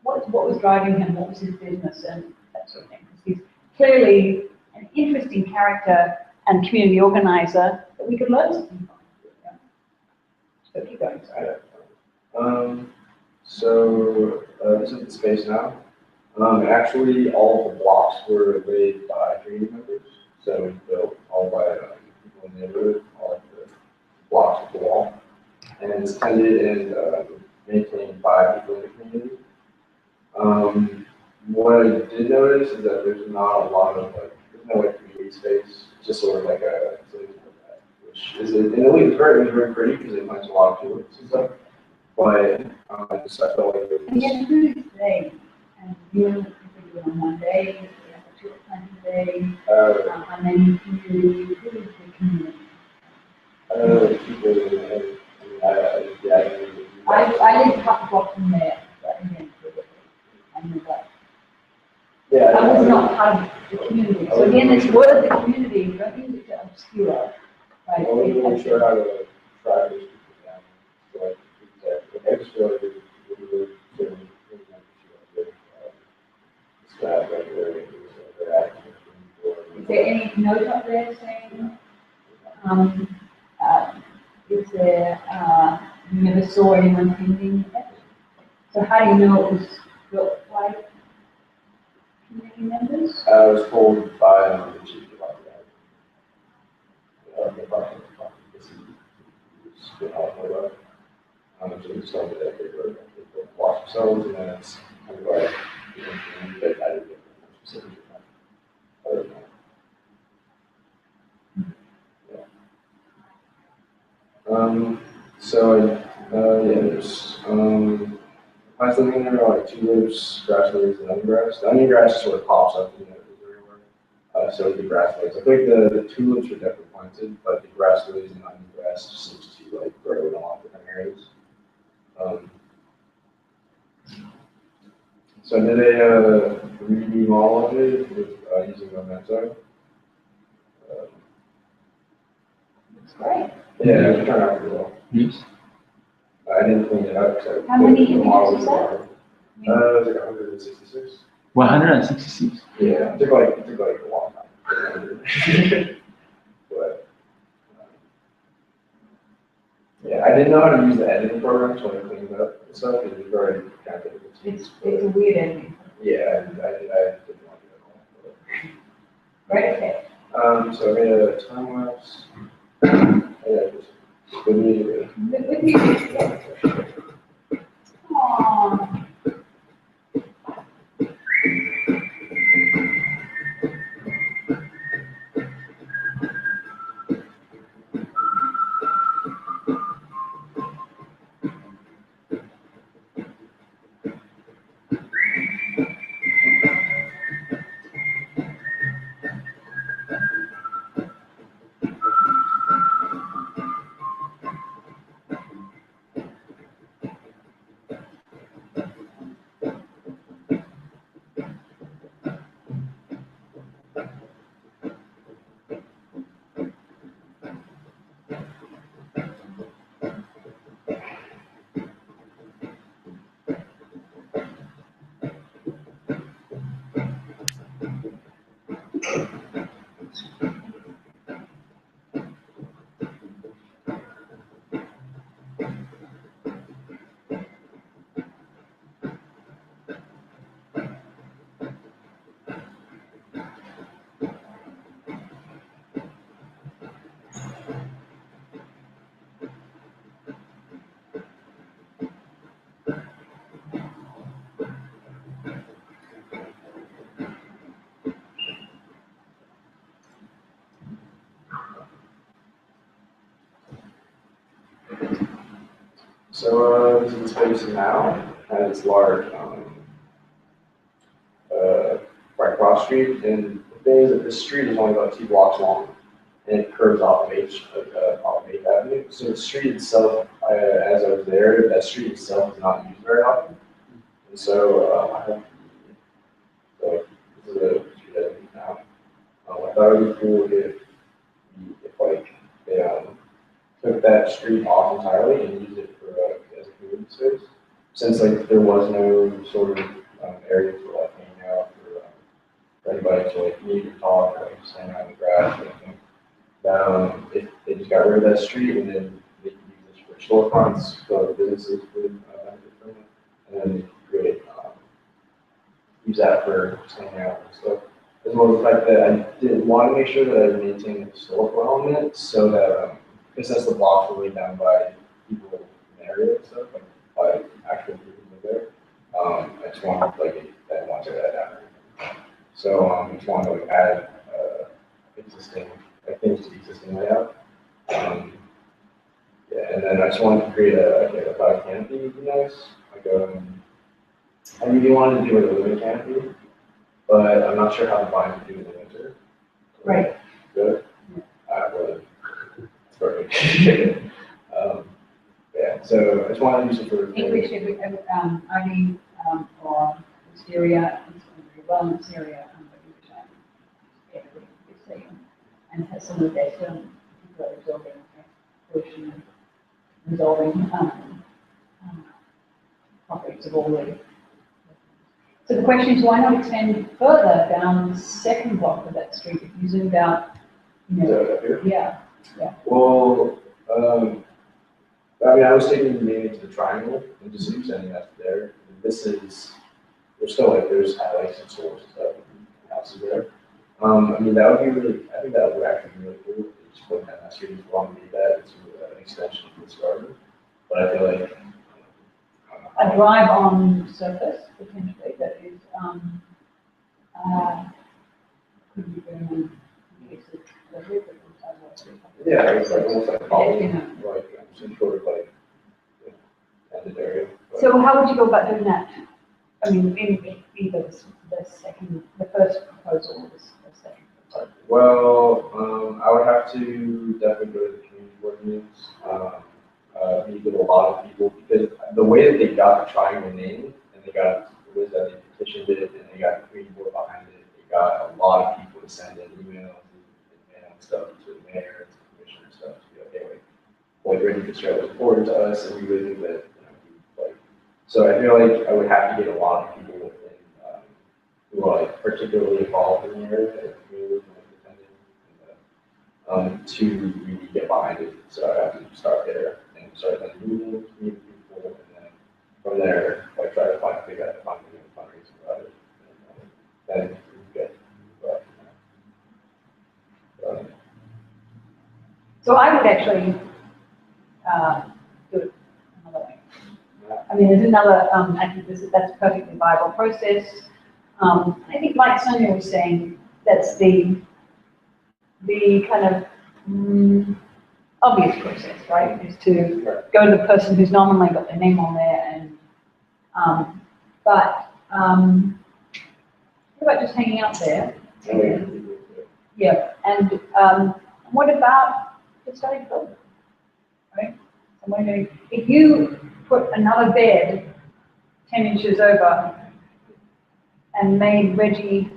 what was driving him, what was his business, and that sort of thing. Because he's clearly an interesting character and community organizer that we could learn something from. Yeah. So keep going, sorry. This is the space now. Actually, all of the blocks were laid by community members. So we built all by people in the neighborhood, all of the blocks of the wall. And it's tended and maintained by people in the community. What I did notice is that there's not a lot of there's no community space. It's just sort of like a facility like that, which is in a way it's very pretty because it finds a lot of tourists and stuff. But I felt like it was. And yet, who is they? And you do it on one day, we have a tulip planting day, and then community, who is the community? People, I live a couple blocks from there, but again, I knew that. Yeah. I was not part of the community. So again, this word, the community, don't use it to obscure, right? I wasn't really sure how to track those people down. So I just feel like it was really sort of staff regularly. Is there any note up there saying, is there, you never saw anyone pending it? So how do you know it was built by community members? I was told by the chief about that. The department, this is good help with that. So we started that paper, they watch themselves, and then it's kind of like, that I didn't get specific. Other than that. So, yeah, there's, plants living in there are like tulips, grass lilies, and onion grass. The onion grass sort of pops up in the everywhere. So the grass lilies. I think the tulips are definitely planted, but the grass lilies and onion grass seems to like grow in a lot of different areas. So I did a 3D model of it with using Memento. It's great. Yeah, it turned out pretty well. I didn't clean it up. So How many the model images is was that? it was like 166. 166. Yeah, it took like a long time. But yeah, I didn't know how to use the editing program, so I cleaned it up and stuff. It was very kind of difficult to use. It's a weird ending. Yeah, and I didn't want to do it at all. Great, okay. So I made a time lapse. Yeah, just good music. With music, yes. Aww. So this is the space now, and it's large, right across the street. And the thing is that this street is only about 2 blocks long, and it curves off of off of 8th Avenue. So the street itself, as I was there, that street itself is not used very often. And so I have, so this is a street I use now. I thought it would be cool if like they took that street off entirely and used it for as a community space. Since like there was no sort of area for like hanging out for anybody to like meet or talk or like just hang out in the grass or anything. If they just got rid of that street and then they could use this for storefronts, so businesses would benefit from it, and then they could create use that for just hanging out and stuff. As well as the fact that I did want to make sure that I maintained the historical element so that because that's the blocks were laid down by people in the area and stuff, like by actual people who live there. I just wanted I wanted that down there. So I just wanted to like add existing things to the existing layout. Yeah, and then I just wanted to create a cloud canopy would be nice. Like I really wanted to do like a living canopy, but I'm not sure how the vines would do in the winter. Right. Good. Well, it's perfect. Yeah, so I just wanted to use it for. English, only for exterior, wellness area, and has some of that absorbing pollution, resolving properties of all the. So the question is, why not extend further down the second block of that street if you zoomed out? You know, yeah. Well, I mean, I was taking mainly to the triangle and just extending that there. This is, there's still like, there's highlights and stores and stuff, and houses there. I mean, that would be really, I think that would actually be really cool. Just put down that street as long as that it's an extension of this garden. But I feel like A drive-on surface potentially that is could be very yeah, it's like almost like a Yeah, you know. like some sort of like, ended area. But- So how would you go about doing that? I mean, in either the first proposal or the second proposal? Well, I would have to definitely go to the community board meetings, meet with a lot of people, because the way that they got the triangle name, and they got, it was that they petitioned it, and they got the community board behind it, they got a lot of people to send in emails and stuff to the mayor, and to the commissioner and stuff, to be like, hey, like, ready to share this forward to us, and we really think that, like, so I feel like I would have to get a lot of people within, who are like particularly involved in the area, and community and independent, to really get behind it. So I have to start there and start then meeting people, and then from there, like try to figure out fundraising about it, and then we get. So I would actually do it another way. I mean, there's another, I think that's a perfectly viable process. I think like Sonia was saying, that's the kind of obvious process, right? Is to go to the person who's nominally got their name on there and, what about just hanging out there? Yeah, and what about the study program, right? I'm wondering, if you put another bed 10 inches over and made Reggie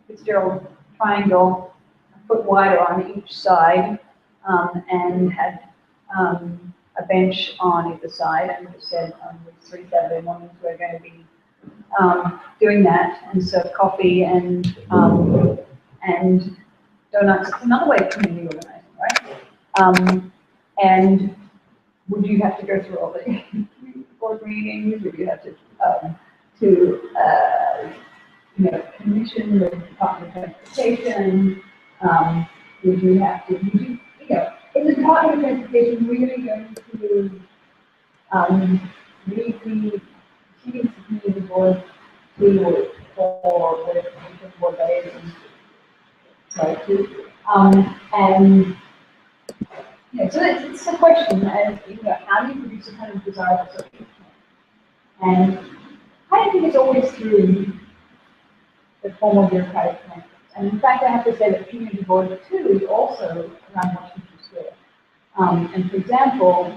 Fitzgerald triangle a foot wider on each side, and had a bench on either side, and just said these 3 Saturday mornings we're going to be doing that, and serve coffee and donuts. It's another way of community organizing, right? And would you have to go through all the community board meetings? Would you have to commission the Department of Transportation? Would you have to, is the Department of Transportation really going to lead the proceedings of community board for the board days and so it's a question as how do you produce a kind of desirable social change? And I don't think it's always through the formal bureaucratic methods. And in fact, I have to say that community board 2 is also around Washington Square. And for example,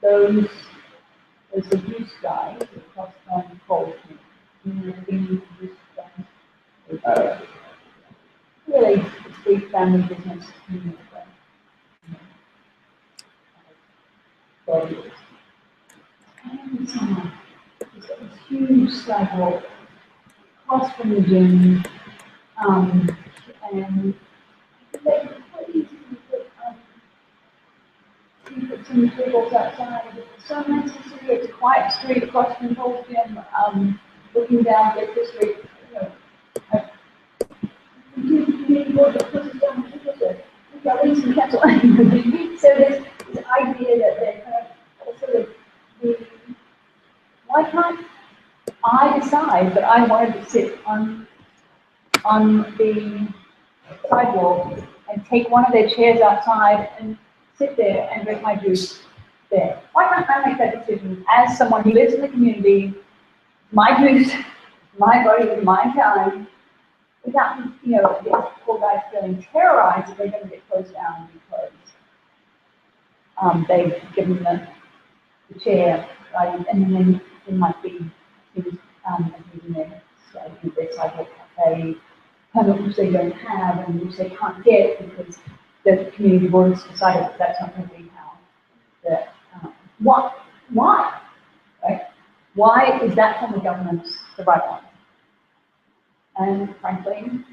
those abuse guys across the cold, abuse guys, really big family business community. And it's got this huge sidewalk across from the gym, and they put some tables outside. It's so nice to see. It's a quiet street across from the whole gym, looking down Baker Street. So this idea that they're kind of also why can't I decide that I wanted to sit on the sidewalk and take one of their chairs outside and sit there and drink my juice there? Why can't I make that decision as someone who lives in the community, my juice, my body, my time, without, these poor guys feeling terrorized that they're going to get closed down because they've given the chair, right? And then there might be things in their sidewalk cafe permit which they don't have and which they can't get because the community board has decided that that's not going to be how why, right? Why is that form of governance the right one? And frankly,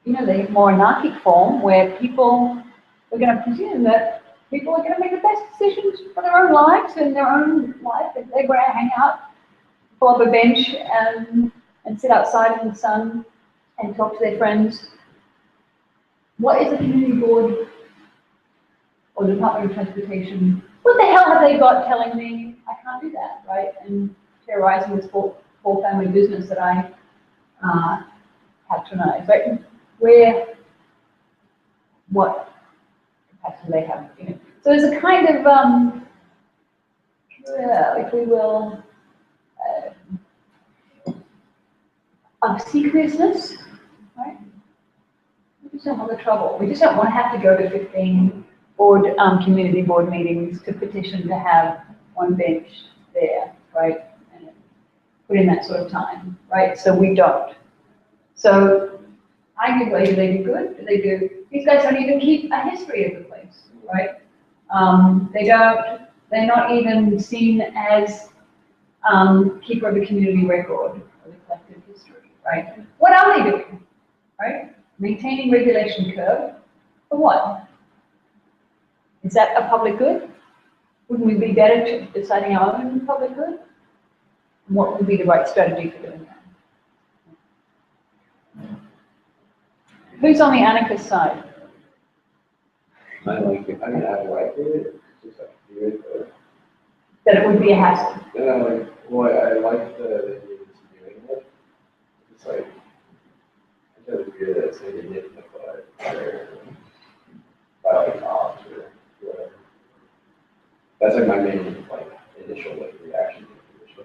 the more anarchic form where we're going to presume that people are going to make the best decisions for their own lives and their own life. If they're going to hang out, pull up a bench and sit outside in the sun and talk to their friends. What is the community board or the Department of Transportation? What the hell have they got telling me I can't do that, right? And terrorizing this poor family business that I patronize, right? What capacity they have, So there's a kind of, if we will, obsequiousness, right? We just don't want the trouble. We just don't want to have to go to 15 board, community board meetings to petition to have one bench there, right? And put in that sort of time, right? So we don't. So arguably, do they do good? Do they do? These guys don't even keep a history of the place, right? They don't. They're not even seen as keeper of the community record or the collective history, right? What are they doing, right? Maintaining regulation curve for what? Is that a public good? Wouldn't we be better deciding our own public good? And what would be the right strategy for doing that? Who's on the anarchist side? I like it. I mean, I like it. It's just like weird, but That it would be a hassle. then I'm like, well, I like the idea of doing it. It's like, I kind of feel that it's maybe nip in the butt or by like cops or whatever. That's like my main like initial like reaction to the initial.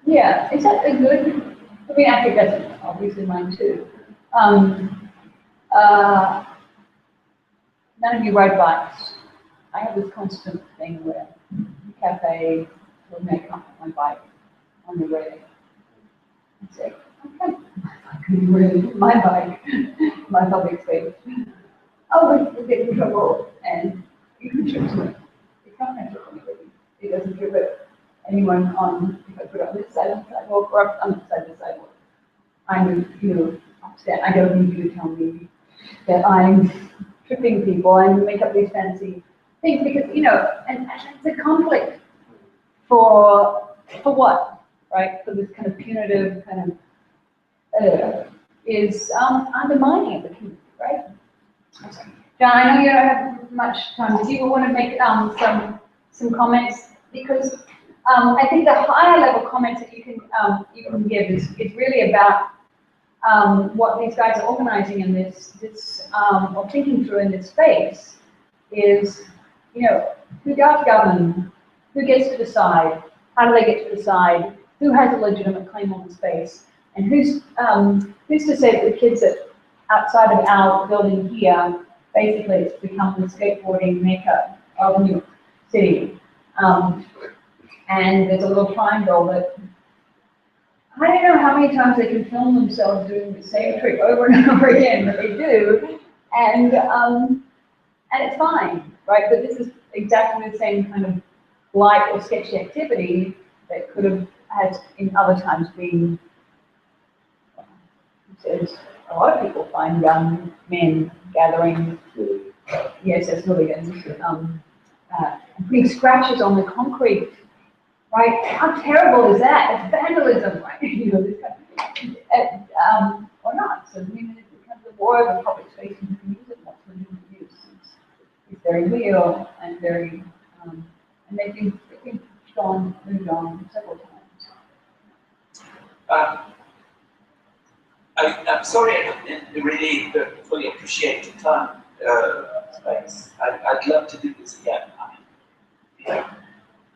Yeah, is that a good? I mean, I think that's obviously mine too. None of you ride bikes. I have this constant thing where cafe will make up my bike on the way. I say, okay, my bike, my public space. Oh, we get in trouble, and you can choose me. You can't have anybody. It doesn't give it anyone on, if I put it on this side of the sidewalk or on the side of the sidewalk. I'm, upset. I don't need you to tell me that I'm tripping people and make up these fancy things because, and it's a conflict for what, right? For this kind of punitive kind of, is undermining of the community, right? John, I know you don't have much time. Do you want to make some comments? Because I think the higher level comments that you can give is really about what these guys are organizing in this or thinking through in this space is, who does govern, who gets to decide, how do they get to decide, who has a legitimate claim on the space, and who's to say that the kids that outside of our building here, basically it's become the skateboarding mecca of New York City. And there's a little triangle that I don't know how many times they can film themselves doing the same trick over and over again, but they do, and it's fine, right? But this is exactly the same kind of light or sketchy activity that could have had in other times been. A lot of people find young men gathering, yes, as hooligans, putting scratches on the concrete. Right? How terrible is that? It's vandalism, right? This kind of, or not. So it becomes a war over public space and you can use it, what's legitimate use. It's very real and very, and they've been moved on several times. I'm sorry I didn't really fully appreciate the time space. I'd love to do this again.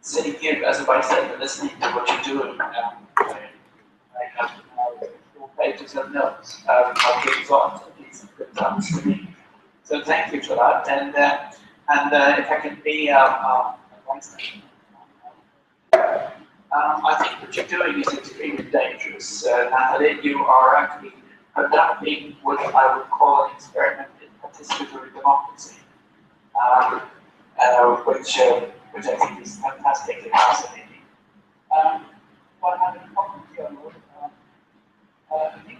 Sitting here as a bystander listening to what you're doing, I have 4 pages of notes. I'll give thoughts of these good times for me. So thank you for that. And if I can be a bystander. I think what you're doing is extremely dangerous. Natalie, you are actually conducting what I would call an experiment in participatory democracy, which I think is fantastically fascinating. What happened in I think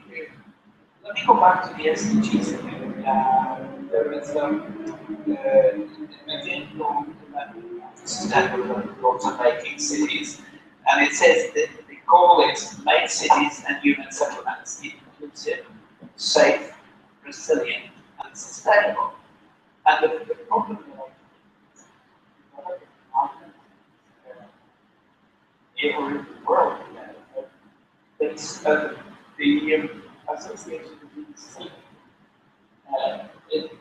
let me go back to the SDGs again. There is within sustainable goals of making cities, and it says that the goal is to make cities and human settlements inclusive, safe, resilient, and sustainable. And the problem in the world, it's the association with the sea. It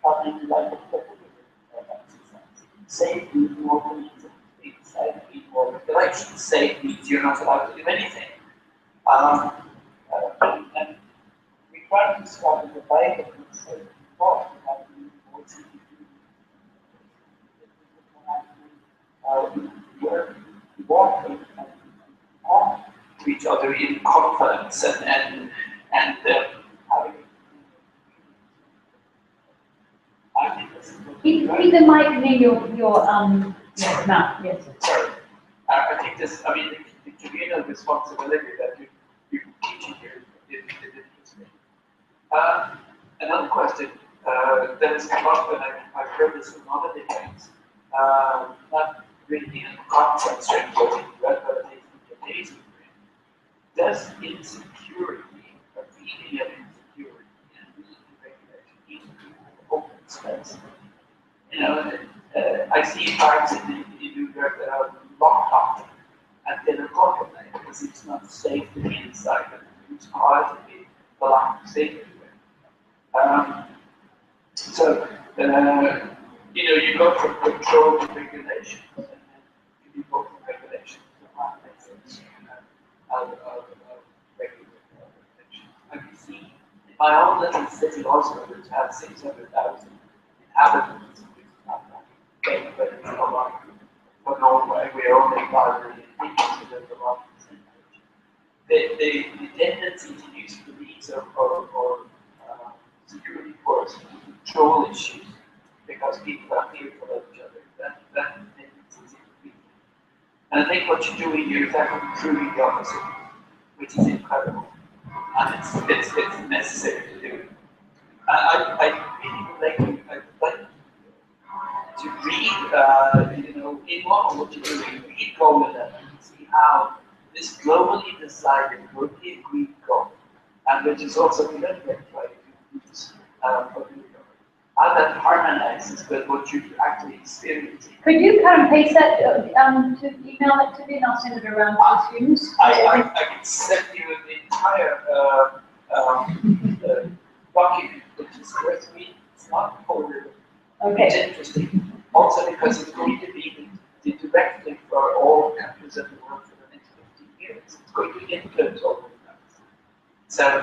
public life of the exercise. Safety more means safety more regulations. Safety means you're not allowed to do anything. And we try to discover the Bible and say, what have you voices walking and on to each other in confidence and having. I think this is Keep the mic near your mouth, yes. Sorry. I think this, I mean, the communal responsibility that you teach here is interesting. Another question that has come up, and I've heard this in other debates, not really in conference or in but in case of does insecurity, or feeling of insecurity, and regulation into open space? You know, I see parts in New York that are locked up and they don't organize because it's not safe to be inside, and it's hard to be the lack of safety. So, you know, you go from control to regulation, and then you go from regulation to harmonization of regulation. And you see, in my own little city also, which has 600,000 inhabitants, which is not that big, but it's a lot. For Norway, we are only 5 million people, so there's a lot of percentage. The tendency to use police or security force to control issues because people are fearful of each other, that tendency is increasing. And I think what you're doing here is actually proving the opposite, which is incredible. And it's necessary to do it. I really would like to read, in what you're doing, read Goal 11 and see how this globally decided, globally agreed goal, and which is also the other try to use how that harmonizes with what you're actually experiencing. Could you cut and paste that to email it to me and I'll send it around to the students? I can send you the entire document, which is worth reading. It's not forwarded. Okay. It's interesting. Also because it's going to be the directive for all countries of the world for the next 15 years. It's going to influence all of that.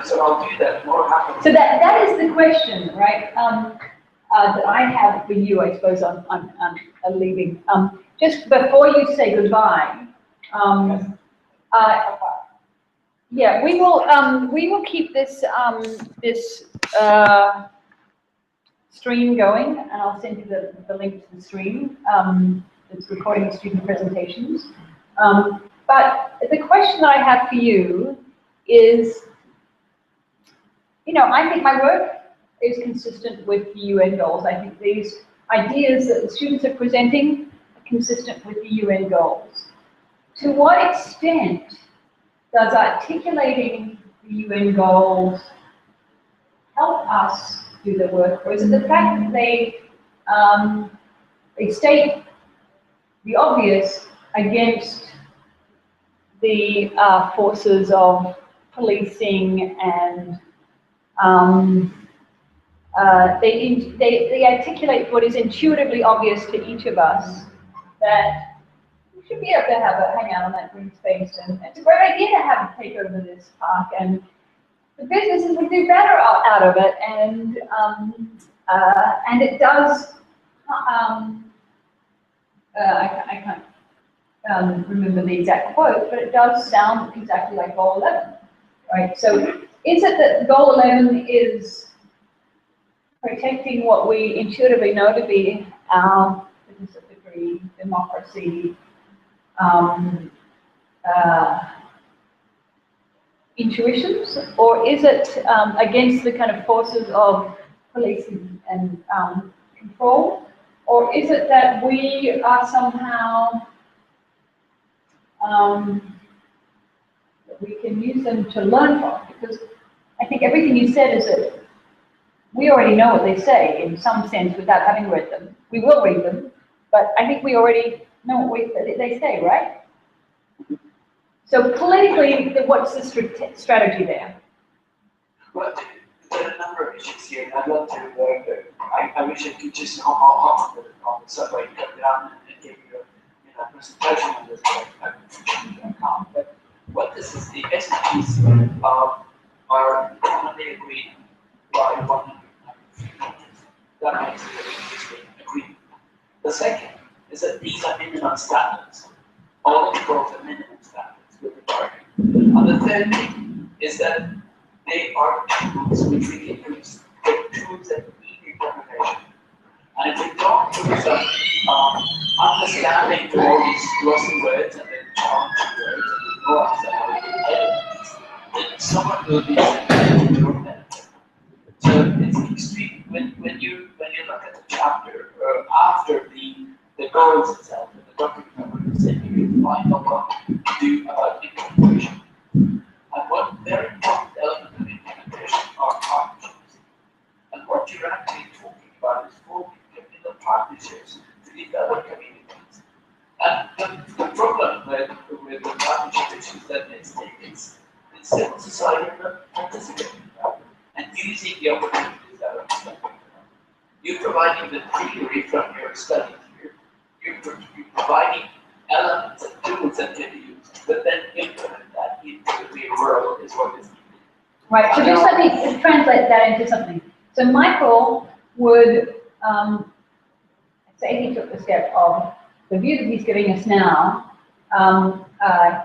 So I'll do that more happily. So that is the question, right? That I have for you, I suppose I'm leaving. Just before you say goodbye, yeah, we will keep this stream going, and I'll send you the link to the stream. It's recording the student presentations. But the question that I have for you is, I think my work is consistent with the UN goals. I think these ideas that the students are presenting are consistent with the UN goals. To what extent does articulating the UN goals help us do the work, or is it the fact that they state the obvious against the forces of policing and they articulate what is intuitively obvious to each of us, that we should be able to hang out on that green space, and it's a great idea to take over this park, and the businesses would do better out of it, and it does. I can't remember the exact quote, but it does sound exactly like Goal 11, right? So, is it that Goal 11 is protecting what we intuitively know to be our participatory democracy intuitions, or is it against the kind of forces of policing and control, or is it that we are somehow that we can use them to learn from? Because I think everything you said is that we already know what they say in some sense without having read them. We will read them, but I think we already know what they say, right? So politically, what's the strategy there? Well, there are a number of issues here, and I'd love to, I wish I could just come on the subway, come down and give you a presentation on this, but I can't. But what this is, the SDGs are commonly agreed by 103 countries. That makes it an interesting agreement. The second is that these are minimum standards. All the goals are minimum standards with regard. And the third thing is that they are tools which we can use. They're tools that need implementation. And if we don't do some understanding to all these glossy words and then challenging words and ignore elements, then someone will be sent to your benefit. So it's extreme when you look at the chapter after the goals itself and the document said you can find out what to do about implementation. And one very important element of implementation are partnerships. And what you're actually talking about is forming communal partnerships to develop communities. And the problem with the partnership issues that it's civil society not participating in that and using the opportunities that are presented. You're providing the theory from your study here. You're providing elements and tools that can be used, but then implement that into the real world is what is needed. Right, so just let me translate that into something. So Michael would say he took the step of the view that he's giving us now.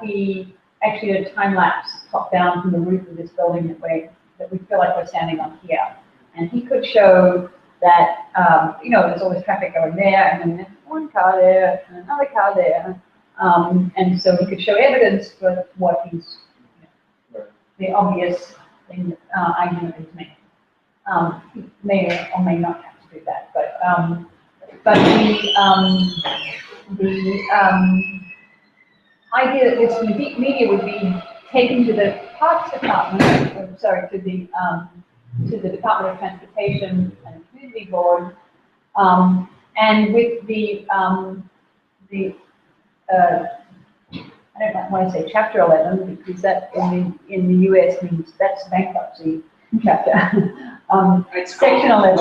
He actually did a time lapse top down from the roof of this building that we feel like we're standing on here. And he could show that, there's always traffic going there, and then there's one car there, and another car there. And so he could show evidence for what he's, the obvious thing, argument he's making. He may or may not have to do that, but the idea that this media would be taken to the Parks Department, to the Department of Transportation and the Community Board, and with I don't want to say Chapter 11 because that in the US means that's bankruptcy chapter. Section 11,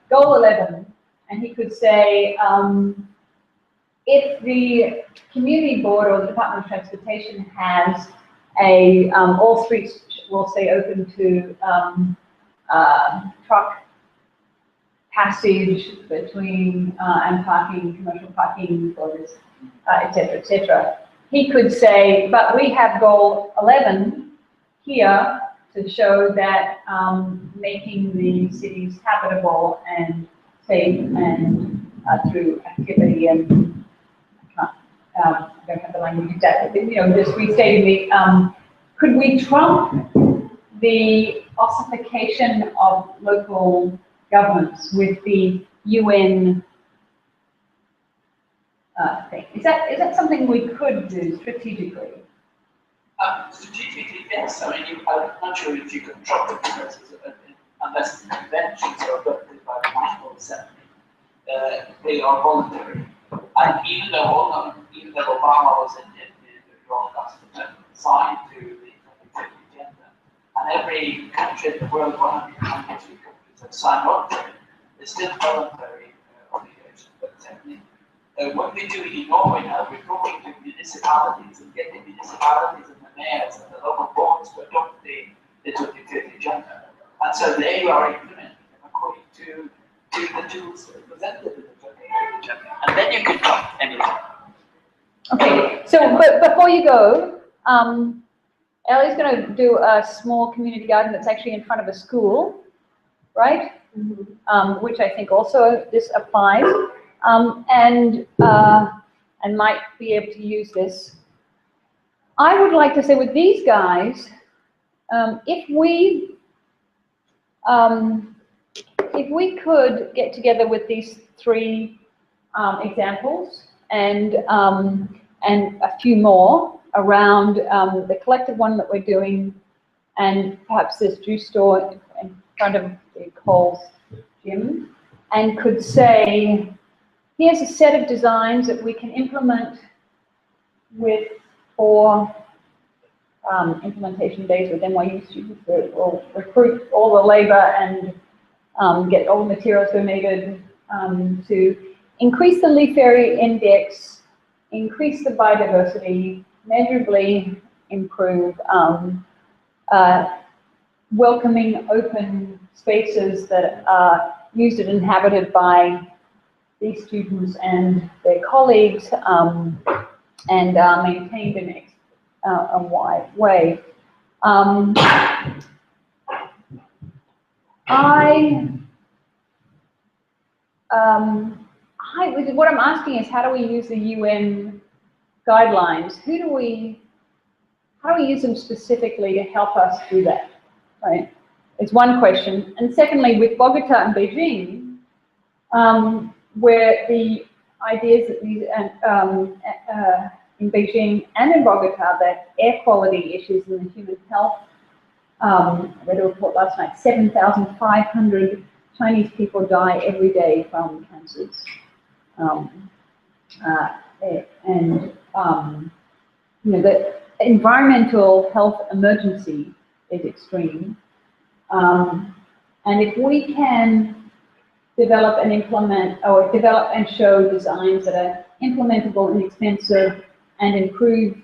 Goal 11, and he could say if the Community Board or the Department of Transportation has all streets will stay open to truck passage between and parking, commercial parking for this, et cetera, et cetera. He could say, but we have goal 11 here to show that making the cities habitable and safe and through activity and I don't have the language exactly, but just restating the, could we trump the ossification of local governments with the UN thing? Is that something we could do strategically? Strategically, yes. I mean, I'm not sure if you can trump the processes unless the conventions are adopted by the National Assembly. They are voluntary. And even though Obama was in the World Constitution signed to the 2050 agenda, and every country in the world, 193 countries have signed on to it, it's still voluntary obligation. But certainly, what we're doing in Norway now, we're talking to municipalities and getting municipalities and the mayors and the local boards to adopt the 2050 agenda. And so they are implementing them according to the tools presented in the 2050 agenda. And then you can cut anything. Okay, so but before you go, Ellie's going to do a small community garden that's actually in front of a school, right? Mm-hmm. Which I think also this applies, and might be able to use this. I would like to say with these guys, if we could get together with these three examples and a few more around the collective one that we're doing, and perhaps this juice store in front of the Coles gym, and could say, here's a set of designs that we can implement for implementation days with NYU students that will recruit all the labor and get all the materials donated to increase the leaf area index, increase the biodiversity, measurably improve welcoming open spaces that are used and inhabited by these students and their colleagues and maintained in a wide way. What I'm asking is, how do we use the UN guidelines? How do we use them specifically to help us do that, right? It's one question. And secondly, with Bogota and Beijing, where the ideas that these, in Beijing and in Bogota, that air quality issues and the human health, I read a report last night, 7,500 Chinese people die every day from cancers. The environmental health emergency is extreme. And if we can develop and implement, or develop and show designs that are implementable, inexpensive, and improve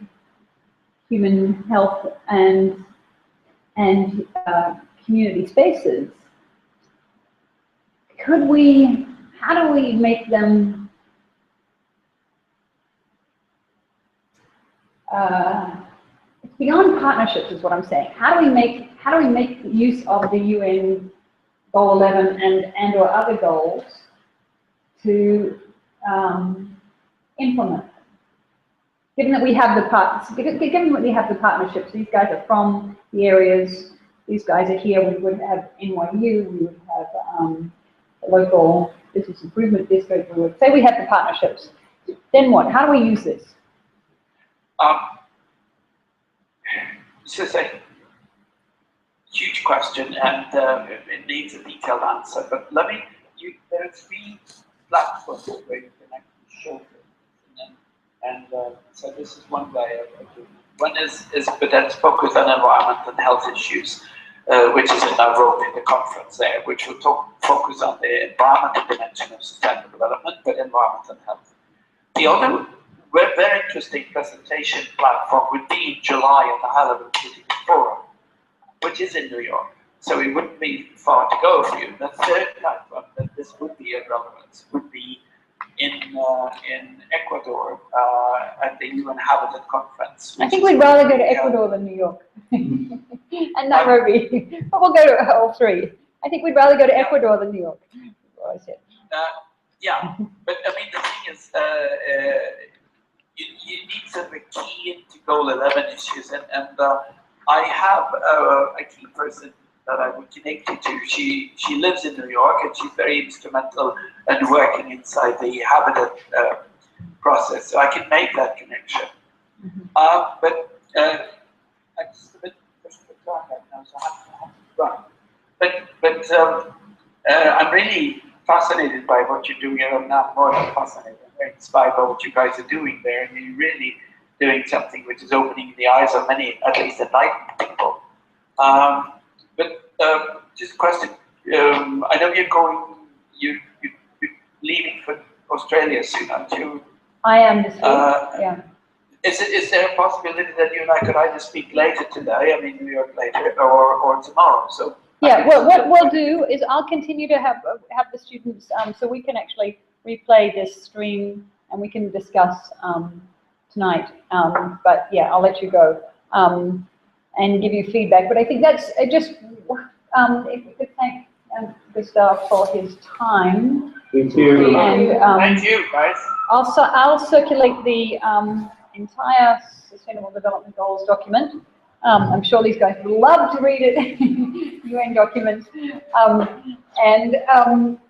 human health and community spaces, how do we make them it's beyond partnerships is what I'm saying. How do we make use of the UN Goal 11 and or other goals to implement them? Given that we have the partnerships, these guys are from the areas, these guys are here, we would have NYU, we would have the local business improvement district, we would say we have the partnerships. Then what? How do we use this? This is a huge question, and it needs a detailed answer. But there are 3 platforms where you can actually show this, and so this is one way of doing it. One is but that's focused on environment and health issues, which is in Nairobi, the conference there, which will focus on the environmental dimension of sustainable development, but environment and health. The other very interesting presentation platform would be in July at the High-Level Political Forum, which is in New York. So it wouldn't be far to go for you. The third platform that this would be of relevance would be in Ecuador at the UN Habitat Conference. I think we'd rather go to Ecuador than New York and Nairobi, but we'll go to all 3. I think we'd rather go to Ecuador than New York. Yeah, but I mean the thing is, you need to key into Goal 11 issues, and I have a key person that I would connect you to. She lives in New York, and she's very instrumental in working inside the Habitat process, so I can make that connection. But I'm just a bit pushed for time right now, so I have to run. But I'm really fascinated by what you're doing, and I'm not more than fascinated. I'm very inspired by what you guys are doing there, and you're really doing something which is opening the eyes of many, at least enlightened people. Just a question, I know you're leaving for Australia soon, aren't you? I am this week, yeah. Is there a possibility that you and I could either speak later today, I mean New York later, or tomorrow? So yeah, well, what we'll do is I'll continue to have the students, so we can actually replay this stream and we can discuss tonight. But yeah, I'll let you go and give you feedback. But I think that's just, if we could thank Gustav for his time. Thank you. And, thank you, guys. I'll circulate the entire Sustainable Development Goals document. I'm sure these guys would love to read it, UN documents. And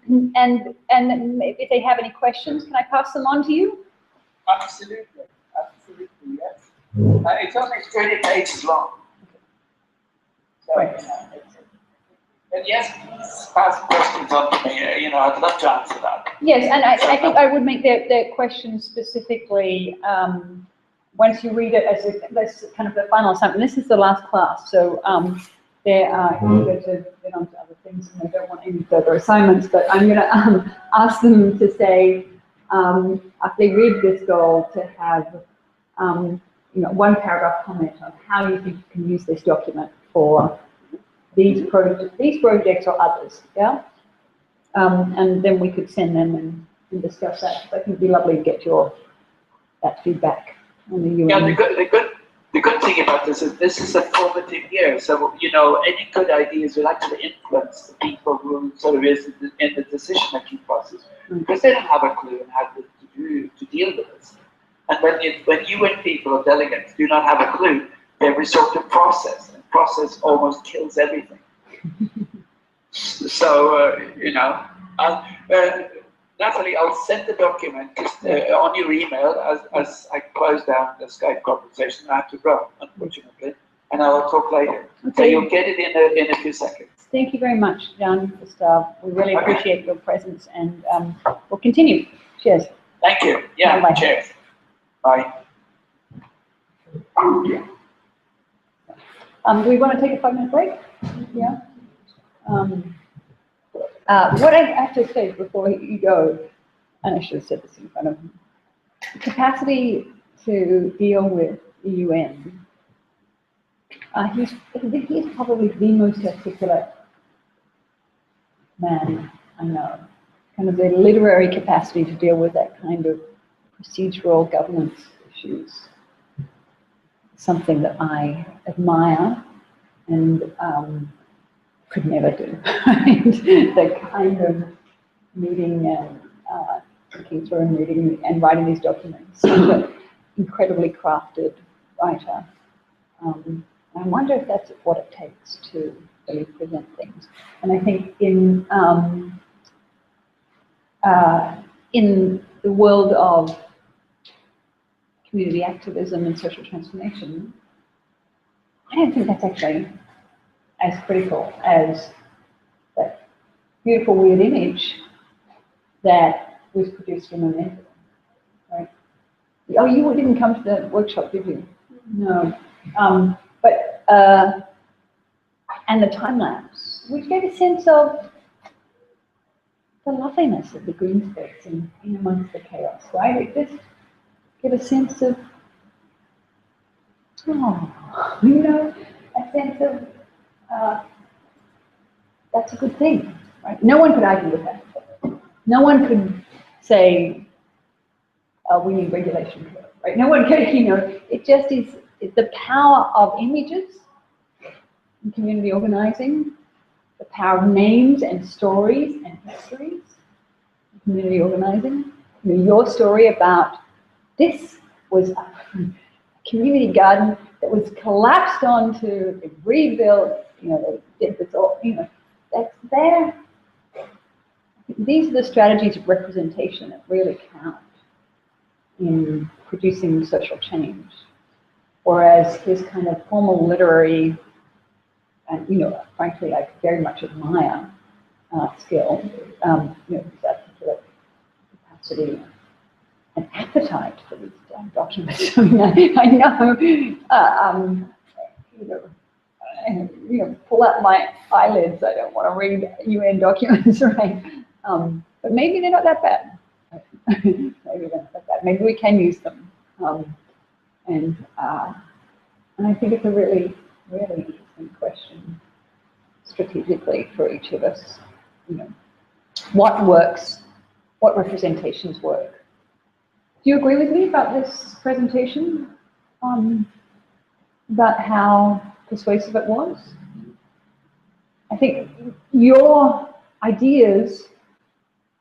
if they have any questions, can I pass them on to you? Absolutely, yes. It's only 30 pages long. So, right. But yes, pass questions on to me. I'd love to answer that. Yes, and I think I would make their questions specifically once you read it as that's kind of the final assignment. This is the last class, so they are eager to get on to other things and they don't want any further assignments, but I'm going to ask them to say, after they read this goal, to have one paragraph comment on how you think you can use this document for these projects or others, yeah? And then we could send them and discuss that. I think it'd be lovely to get that feedback on the UN. Yeah, the good thing about this is a formative year. So, any good ideas will actually influence the people who sort of is in the decision-making process, because they don't have a clue on how to deal with this. And when UN people or delegates do not have a clue, they resort to process, and process almost kills everything. So, Natalie, I'll send the document just on your email as I close down the Skype conversation. I have to run, unfortunately, and I'll talk later. Okay. So you'll get it in a few seconds. Thank you very much, John, Gustav. We really appreciate your presence, and we'll continue. Cheers. Thank you. Yeah, bye. Cheers. Bye. Do we want to take a 5-minute break? Yeah. What I have to say before you go, and I should have said this in front of him, capacity to deal with the UN. He's probably the most articulate man I know. Kind of the literary capacity to deal with that kind of procedural governance issues. Something that I admire and could never do. The kind of meeting and thinking through and reading and writing these documents. Such an incredibly crafted writer. I wonder if that's what it takes to really present things. And I think in the world of community activism and social transformation, I don't think that's actually as critical as that beautiful weird image that was produced from Memento, right? Oh, you didn't come to the workshop, did you? No. And the time lapse, which gave a sense of the loveliness of the green space in amongst the chaos, right? It just gave a sense of, a sense of, that's a good thing, right? No one could argue with that. No one could say, we need regulation, right? No one could, it just is the power of images in community organizing, the power of names and stories and histories in community organizing. Your story about this was a community garden that was collapsed onto, rebuilt, they did this all, that's there. These are the strategies of representation that really count in producing social change. Whereas his kind of formal literary, and frankly, I very much admire skill, his articulate capacity and appetite for these documents. I know, pull out my eyelids. I don't want to read UN documents, right? But maybe they're not that bad. Maybe they're not that bad. Maybe we can use them. And I think it's a really, really interesting question strategically for each of us. What works? What representations work? Do you agree with me about this presentation? About how persuasive it was? I think your ideas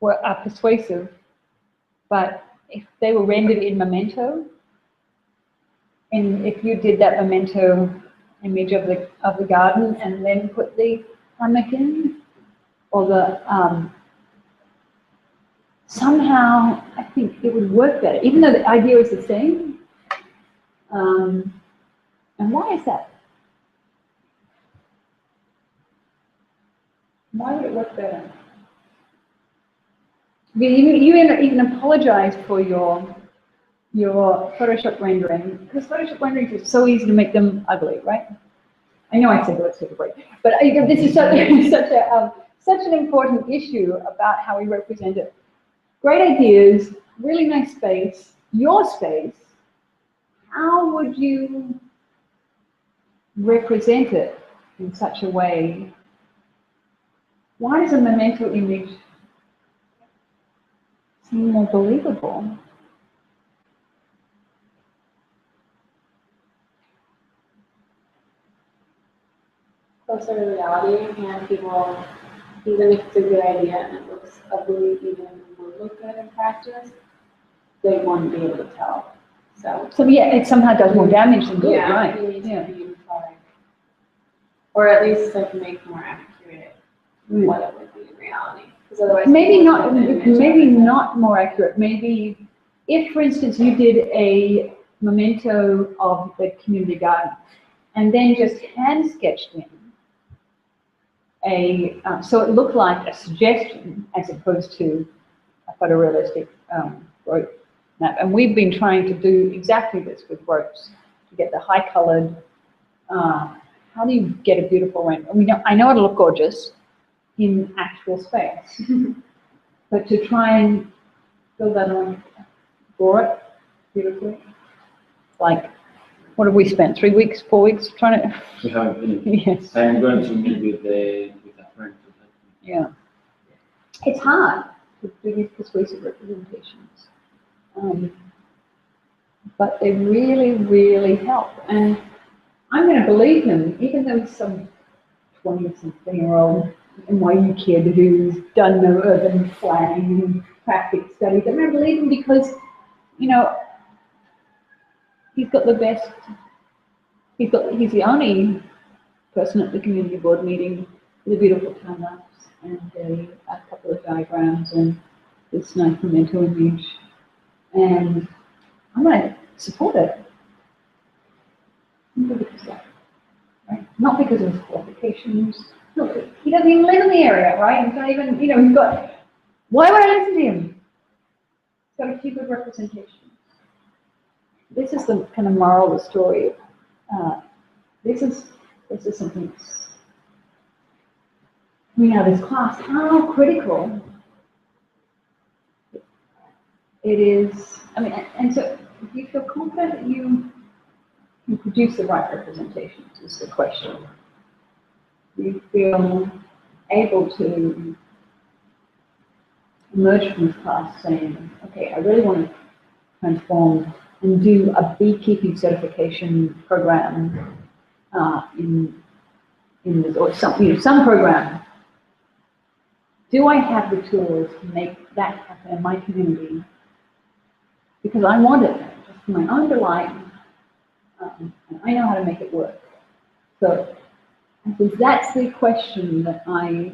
are persuasive, but if they were rendered in Memento, and if you did that Memento image of the garden and then put the hammock in, or the somehow I think it would work better, even though the idea is the same. And why is that? Why would it work better? You even apologized for your your Photoshop rendering, because Photoshop rendering is so easy to make them ugly, right? I know I said let's take a break, but this is such an important issue about how we represent it. Great ideas, really nice space, your space. How would you represent it in such a way? Why does a memento image seem more believable? Closer to reality, and people, even if it's a good idea and it looks ugly, even if it would look good in practice, they won't be able to tell. So yeah, it somehow does more damage than good, yeah, right? you need Yeah. to be like, or at least like make more accurate what it would be in reality. Because otherwise, Maybe people not. would image Maybe everything. not more accurate. Maybe if, for instance, you did a memento of the community garden, and then just hand sketched in so it looked like a suggestion as opposed to a photorealistic rope map. And we've been trying to do exactly this with ropes to get the high colored. How do you get a beautiful render? I know it'll look gorgeous in actual space, but to try and build that on, draw it beautifully, like, what have we spent? 3 weeks, 4 weeks trying to? We haven't finished. Yes. I'm going to meet with a friend to help me. Yeah. It's hard to do these persuasive representations, but they really, really help. And I'm going to believe him, even though he's some 20-something-year-old NYU kid who's done no urban planning and traffic studies. I'm going to believe him because, he's got the best. He's the only person at the community board meeting with a beautiful time lapse and a couple of diagrams and this nice memento image. And I'm going to support it. Simply because of that, right? Not because of his qualifications. Look, he doesn't even live in the area, right? He's not even, he's got, why would I listen to him? He's got a few good representations. This is the kind of moral of the story. This is something that's coming out of this class, how critical it is. And so if you feel confident that you can produce the right representations is the question. You feel able to emerge from this class saying, okay, I really want to transform and do a beekeeping certification program or some program. Do I have the tools to make that happen in my community? Because I want it just for my own delight, and I know how to make it work. So I think that's the question that I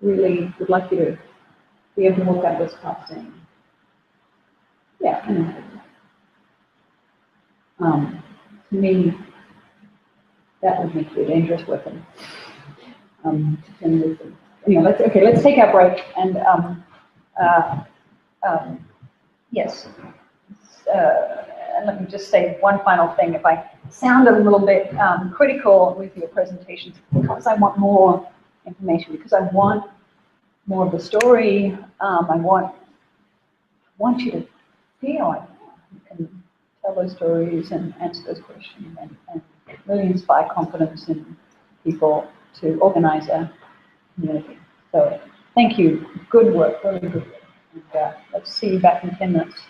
really would like you to be able to walk out of this class saying, yeah, I know how to do that. To me, that would make you a dangerous weapon. Anyway, let's take our break and yes. And let me just say one final thing. If I sound a little bit critical with your presentations, because I want more information, because I want more of the story, I want you to feel like you can tell those stories and answer those questions and really inspire confidence in people to organize a community. So thank you. Good work, really good work. And let's see you back in 10 minutes.